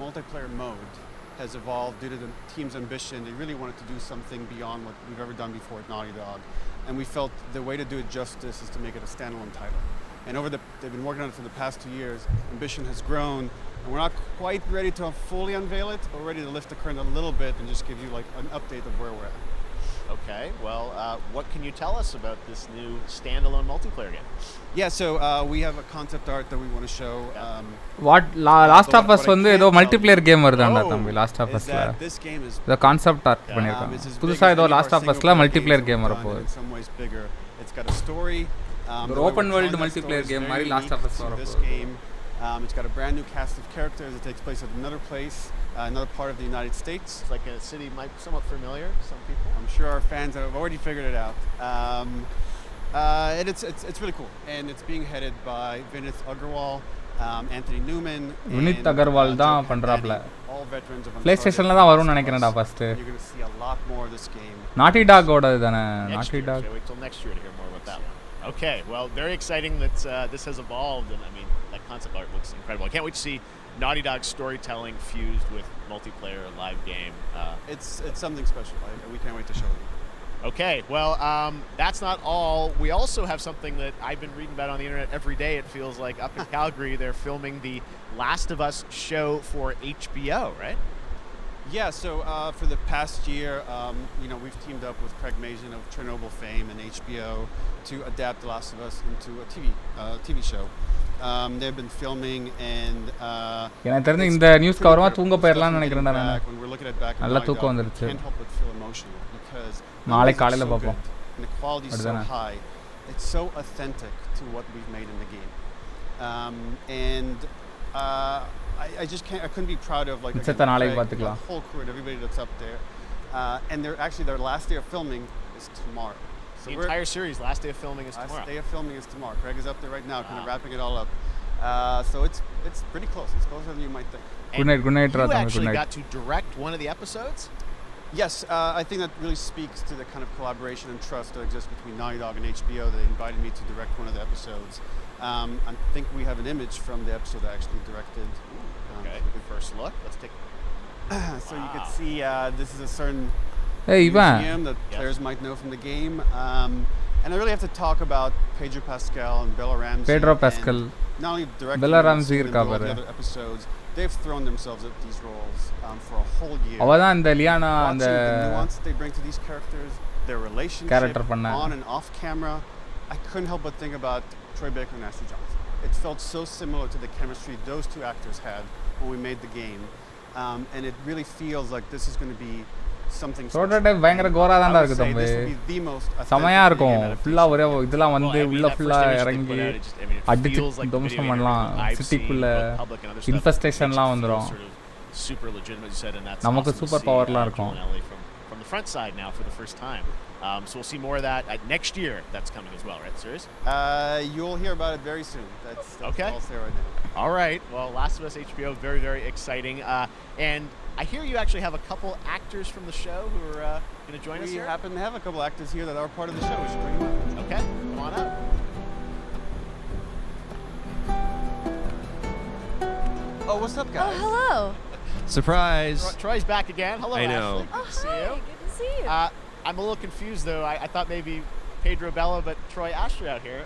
multiplayer mode has evolved due to the team's ambition. They really wanted to do something beyond what we've ever done before at Naughty Dog. And we felt the way to do it justice is to make it a standalone title. And they've been working on it for the past 2 years. Ambition has grown, and we're not quite ready to fully unveil it, but we're ready to lift the curtain a little bit and just give you like an update of where we're at. Okay, well, what can you tell us about this new standalone multiplayer game? Yeah, so we have a concept art that we want to show. Last of Us வந்து ஏதோ multiplayer game வருதாண்டா தம்பி Last of அஸ்ல the concept art பண்ணிருக்காங்க புதுசா ஏதோ Last of அஸ்ல multiplayer game வரப்போகுது It's got a story. ஒரு ஓபன் வேர்ல்ட் மல்டிப்ளேயர் கேம் மாதிரி லாஸ்ட் ஆஃப் அஸ் வரப்போகுது. It's got a brand new cast of characters. It takes place at another place, another part of the United States. It's like a city might be somewhat familiar to some people. I'm sure our fans have already figured it out. And it's really cool. And it's being headed by Vinith Agarwal, Anthony Newman. Vinith Agarwal தான் பண்றாப்ல. All veterans of PlayStationல தான் வரும்னு நினைக்கிறேன்டா first. You're going to see a lot more of this game. Naughty Dog ஓடது தானே. Naughty Dog. Wait till next year to hear more about that one. Okay, well, very exciting that this has evolved, and I mean, that concept art looks incredible. I can't wait to see Naughty Dog's storytelling fused with multiplayer live game. It's something special. We can't wait to show you. Okay, well, that's not all. We also have something that I've been reading about on the internet every day, it feels like. Up in Calgary, they're filming the Last of Us show for HBO, right? Yeah, so for the past year, we've teamed up with Craig Mazin of Chernobyl fame and HBO to adapt The Last of Us into a TV show. They've been filming, and எனக்கு தெரிஞ்சு இந்த news கவரமா தூங்க போயிரலாம்னு நினைக்கிறேன்டா நான். When we're looking at back, நல்லா தூக்கம் வந்துருச்சு. Can't help but feel emotional because நாளை காலையில பாப்போம். And the quality is so high. It's so authentic to what we've made in the game. I just can't. I couldn't be proud of like the whole crew and everybody that's up there. And their last day of filming is tomorrow. So the entire series, last day of filming is tomorrow. Last day of filming is tomorrow. Craig is up there right now, kind of wrapping it all up. So it's pretty close. It's closer than you might think. Good night, you actually got to direct one of the episodes? Yes, I think that really speaks to the kind of collaboration and trust that exists between Naughty Dog and HBO. They invited me to direct one of the episodes. I think we have an image from the episode I actually directed. Okay, good first look. Let's take. So you can see this is a certain museum that players might know from the game. And I really have to talk about Pedro Pascal and Bella Ramsey. Pedro Pascal. Not only directing Bella Ramsey but all the other episodes. They've thrown themselves at these roles for a whole year. அவதான் அந்த Liana அந்த the nuance they bring to these characters, their relationship on and off camera. I couldn't help but think about Troy Baker and Ashley Johnson. It felt so similar to the chemistry those two actors had when we made the game. And it really feels like this is going to be something prototype பயங்கர கோரா தான்டா இருக்கு தம்பி. சமயா இருக்கும். ஃபுல்லா ஒரே இதெல்லாம் வந்து உள்ள ஃபுல்லா இறங்கி அடிச்சு தம்சம் பண்ணலாம். சிட்டிக்குள்ள இன்ஃபெஸ்டேஷன்லாம் வந்துரும். Super legitimate, you said, and that's நமக்கு சூப்பர் பவர்லாம் இருக்கும். from the front side now for the first time. So we'll see more of that next year. That's coming as well, right? Serious? You'll hear about it very soon. That's okay. All I'll say right now. All right. Well, Last of Us HBO, very, very exciting. And I hear you actually have a couple actors from the show who are going to join us here. We happen to have a couple actors here that are part of the show. We should bring them up. Okay, come on up. Oh, what's up, guys? Oh, hello. Surprise. Troy's back again. Hello, I know. Ashley. Good to see you. Good to see you. I'm a little confused, though. I thought maybe Pedro Bella, but Troy Ashley out here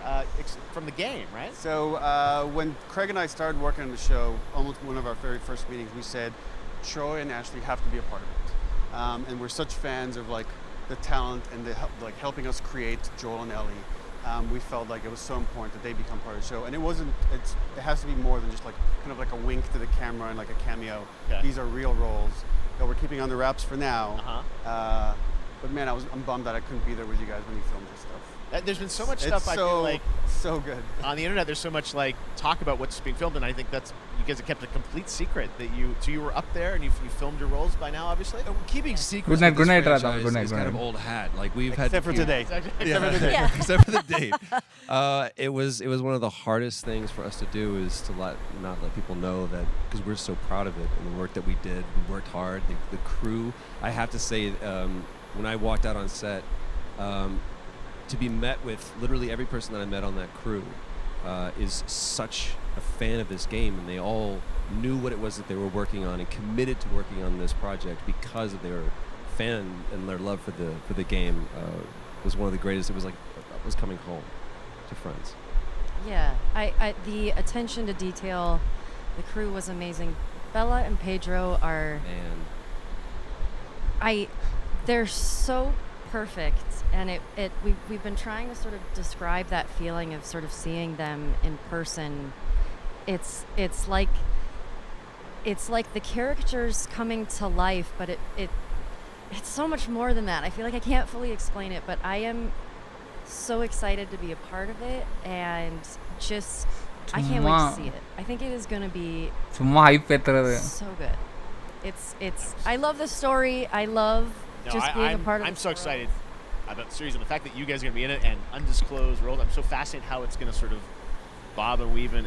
from the game, right? So when Craig and I started working on the show, almost one of our very first meetings, we said, Troy and Ashley have to be a part of it. And we're such fans of like the talent and the helping us create Joel and Ellie. We felt like it was so important that they become part of the show. And it has to be more than just like kind of like a wink to the camera and like a cameo. Okay. These are real roles that we're keeping under wraps for now. But man, I'm bummed that I couldn't be there with you guys when you filmed this stuff. There's been so much stuff I feel like so good on the internet. There's so much like talk about what's being filmed, and I think that's you guys have kept a complete secret that you were up there and you filmed your roles by now, obviously. Keeping secrets. Good night, is kind of old hat. Like we've had except for today. Except for the date. It was one of the hardest things for us to do is to not let people know that because we're so proud of it and the work that we did. We worked hard. The crew. I have to say, when I walked out on set. To be met with literally every person that I met on that crew is such a fan of this game, and they all knew what it was that they were working on and committed to working on this project because of their fan and their love for the game. Was one of the greatest. It was like I was coming home to friends. Yeah, I the attention to detail, the crew was amazing. Bella and Pedro are they're so perfect, and we've been trying to sort of describe that feeling of sort of seeing them in person. It's like the characters coming to life, but it's so much more than that. I feel like I can't fully explain it, but I am so excited to be a part of it, and just I can't wait to see it. I think it is going to be so good. It's I love the story. I love being a part of it. I'm so excited about the series and the fact that you guys are going to be in it and undisclosed roles. I'm so fascinated how it's going to sort of bob and weave and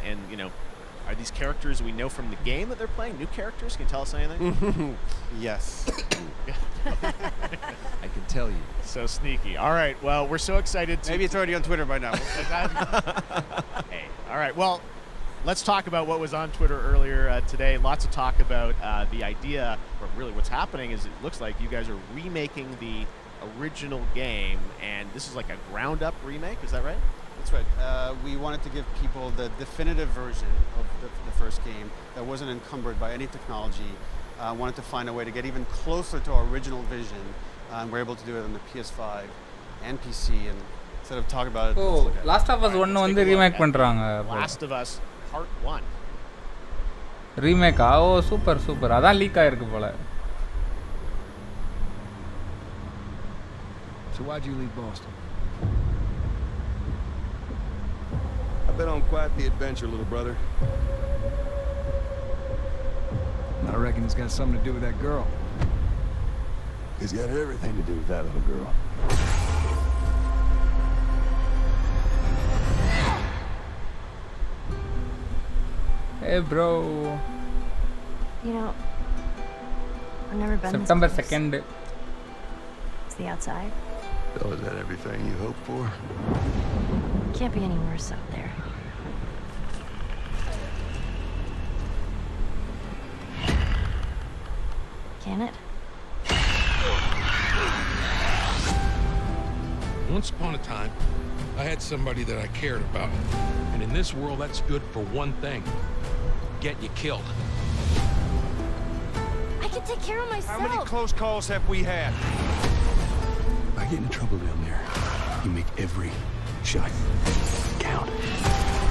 are these characters we know from the game that they're playing new characters? Can you tell us anything? Yes. I can tell you. So sneaky. All right. Well, we're so excited. Maybe it's already on Twitter by now. Hey. All right. Well, let's talk about what was on Twitter earlier today. Lots of talk about the idea, or really what's happening is it looks like you guys are remaking the original game, and this is like a ground-up remake. Is that right? That's right. We wanted to give people the definitive version of the first game that wasn't encumbered by any technology. Wanted to find a way to get even closer to our original vision, and we're able to do it on the PS5 and PC. And instead of talking about it, oh, Last of Us 1 வந்து remake பண்றாங்க. Last of Us Part 1. Remake oh super அதான் league ஆயிருக்கு போல. So why'd you leave Boston? I've been on quite the adventure, little brother. I reckon it's got something to do with that girl. It's got everything to do with that little girl. Hey, bro. You know, I've never been September 2nd. It's the outside. So is that everything you hoped for? Can't be any worse out there. Can it? Once upon a time, I had somebody that I cared about. And in this world, that's good for one thing. Get you killed. I can take care of myself. How many close calls have we had? I get in trouble down there. You make every shot count.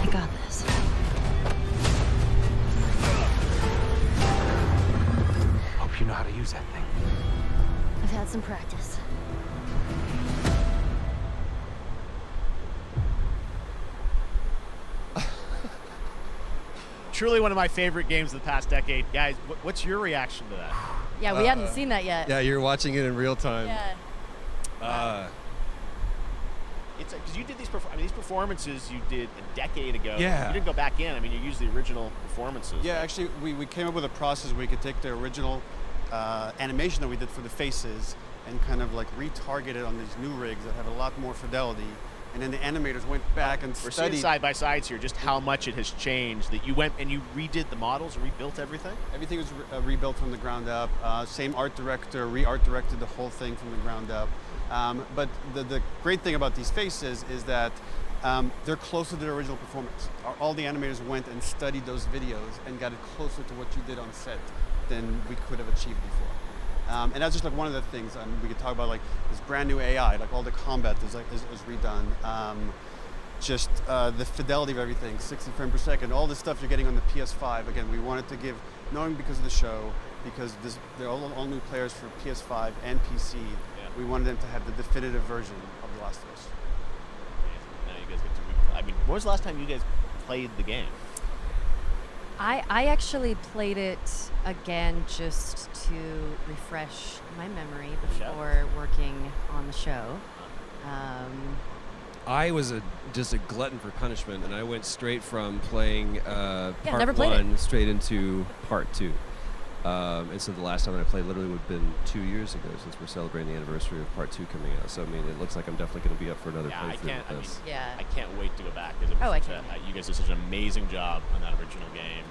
I got this. Hope you know how to use that thing. I've had some practice. Truly one of my favorite games of the past decade. Guys, what's your reaction to that? Yeah, we hadn't seen that yet. Yeah, you're watching it in real time. Yeah. It's because you did these. These performances you did a decade ago. Yeah. You didn't go back in. I mean, you used the original performances. Yeah, actually, we came up with a process where we could take the original animation that we did for the faces and kind of like retarget it on these new rigs that have a lot more fidelity. And then the animators went back and We're studied. seeing side by sides here just how much it has changed. That you went and you redid the models, rebuilt everything. Everything was rebuilt from the ground up. Same art director, re-art directed the whole thing from the ground up. But the great thing about these faces is that they're closer to the original performance. All the animators went and studied those videos and got it closer to what you did on set than we could have achieved before. And that's just like one of the things we could talk about, like this brand new AI, like all the combat is redone. Just the fidelity of everything, 60 frames per second, all the stuff you're getting on the PS5. Again, we wanted to give, knowing because of the show, because they're all new players for PS5 and PC, we wanted them to have the definitive version of The Last of Us. Now you guys get to. I mean, when was the last time you guys played the game? I actually played it again just to refresh my memory before working on the show. I was just a glutton for punishment, and I went straight from playing never part played one straight into part two. And so the last time that I played literally would have been 2 years ago, since we're celebrating the anniversary of part two coming out. So I mean, it looks like I'm definitely going to be up for another playthrough with this. I can't wait to go back because you guys did such an amazing job on that original game.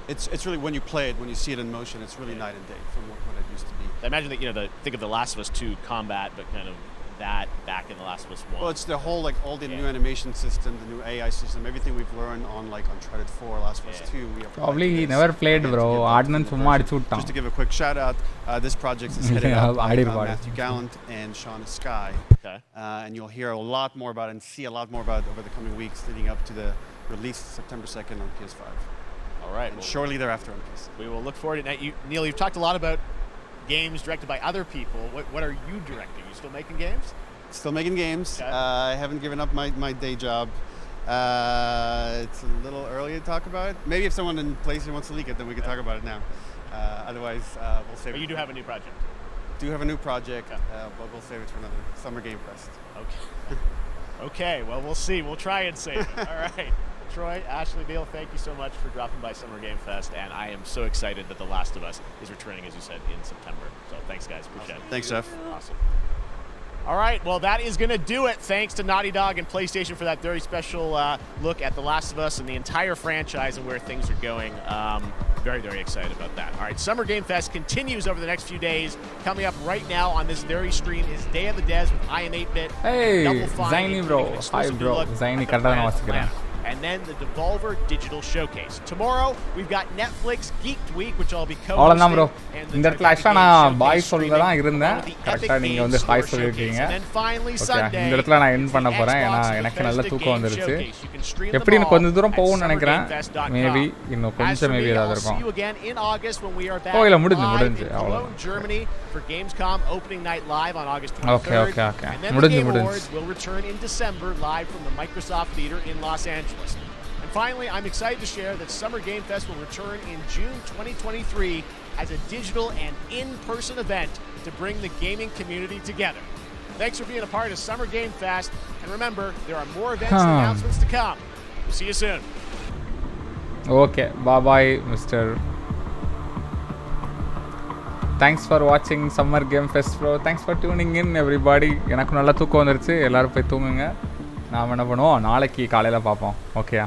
And It's really, when you play it, when you see it in motion, it's really night and day from what it used to be. I imagine that think of The Last of Us 2 combat, but kind of that back in The Last of Us 1. Well, it's the whole, like, all the new animation system, the new AI system, everything we've learned on, like, Uncharted 4, Last of Us 2. We applied Probably to he this. never played, bro. Adnan summa adichu Just to vittan. give a quick shout out, this project is headed up by Matthew Gallant and Sean Sky. Okay. And you'll hear a lot more about it and see a lot more about it over the coming weeks leading up to the release September 2nd on PS5. All right. And shortly thereafter on PC. We will look forward to it. Neil, you've talked a lot about games directed by other people. What are you directing? You still making games? Still making games. Okay. I haven't given up my day job. It's a little early to talk about it. Maybe if someone in PlayStation wants to leak it, then we can talk about it now. Otherwise, we'll save it. But you do have a new project. Do have a new project, but we'll save it for another Summer Game Fest. Okay. Okay, well, we'll see. We'll try and save it. All right. Troy, Ashley, Neil, thank you so much for dropping by Summer Game Fest, and I am so excited that The Last of Us is returning, as you said, in September. So thanks, guys. Appreciate it. Thanks, Jeff. Awesome. All right, well, that is going to do it. Thanks to Naughty Dog and PlayStation for that very special look at The Last of Us and the entire franchise and where things are going. Very, very excited about that. All right, Summer Game Fest continues over the next few days. Coming up right now on this very stream is Day of the Devs with I Am 8-Bit. Hey, Double Fine, Zaini bro. including an Hi exclusive bro. look at Zaini the kadana Planet vasikkiran. Atlanta. And then the Devolver Digital Showcase. Tomorrow, we've got Netflix Geeked Week, which I'll be அவ்வளோதான் co-hosting. Bro. and the இந்த இடத்துல Trident ஆக்சுவலாக Game நான் பாய் Showcase சொல்ல தான் streaming இருந்தேன். along with the கரெக்டாக Epic நீங்கள் Games வந்து Store ஹாய் Showcase. சொல்லியிருக்கீங்க. And then finally okay, Sunday, இந்த இடத்துல நான் என் it's பண்ண the போகிறேன். ஏன்னா Xbox எனக்கு நல்ல Bethesda தூக்கம் Game வந்துருச்சு. Showcase. You can stream them எப்படி எனக்கு all கொஞ்சம் தூரம் at போகும்னு நினைக்கிறேன். summergamefest.com. மேபி இன்னும் As for கொஞ்சம் me, மேபி ஏதாவது I'll see இருக்கும். you again in August when we are back இல்லை live முடிஞ்சு in Cologne, அவ்வளோதான். Germany for Gamescom opening night live on August 23rd. Okay. And then the முடிஞ்சு Game முடிஞ்சு. Awards will return in December live from the Microsoft Theater in Los Angeles. And finally, I'm excited to share that Summer Game Fest will return in June 2023 as a digital and in-person event to bring the gaming community together. Thanks for being a part of Summer Game Fest, and remember, there are more events and announcements to come. We'll see you soon. Okay, bye-bye, Mr. Thanks for watching Summer Game Fest, bro. Thanks for tuning in, everybody. எனக்கு நல்லா தூக்கம் வந்துருச்சு. எல்லாரும் போய் தூங்குங்க. நாம் என்ன பண்ணுவோம், நாளைக்கு காலையில் பார்ப்போம். ஓகேயா?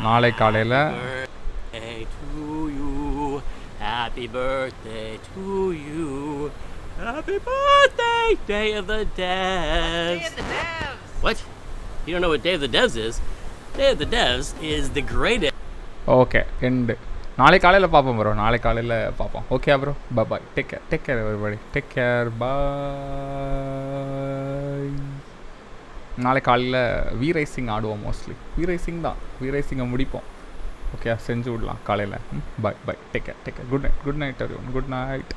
நாளை காலையில் Birthday to you. Happy birthday to you. Happy birthday, Day of the Devs. Day of the Devs. What? You don't know what Day of the Devs is? Day of the Devs is the greatest. Okay and நாளை காலையில் பார்ப்போம் bro. நாளை காலையில் பார்ப்போம். Okay bro. Bye. Take care everybody. Take care. Bye. நாளை காலையில் V Rising ஆடுவோம். Mostly V Rising தான். வி ரைசிங்கை முடிப்போம். ஓகே செஞ்சு விடலாம் காலையில். Bye. Take care. Good night everyone. Good night.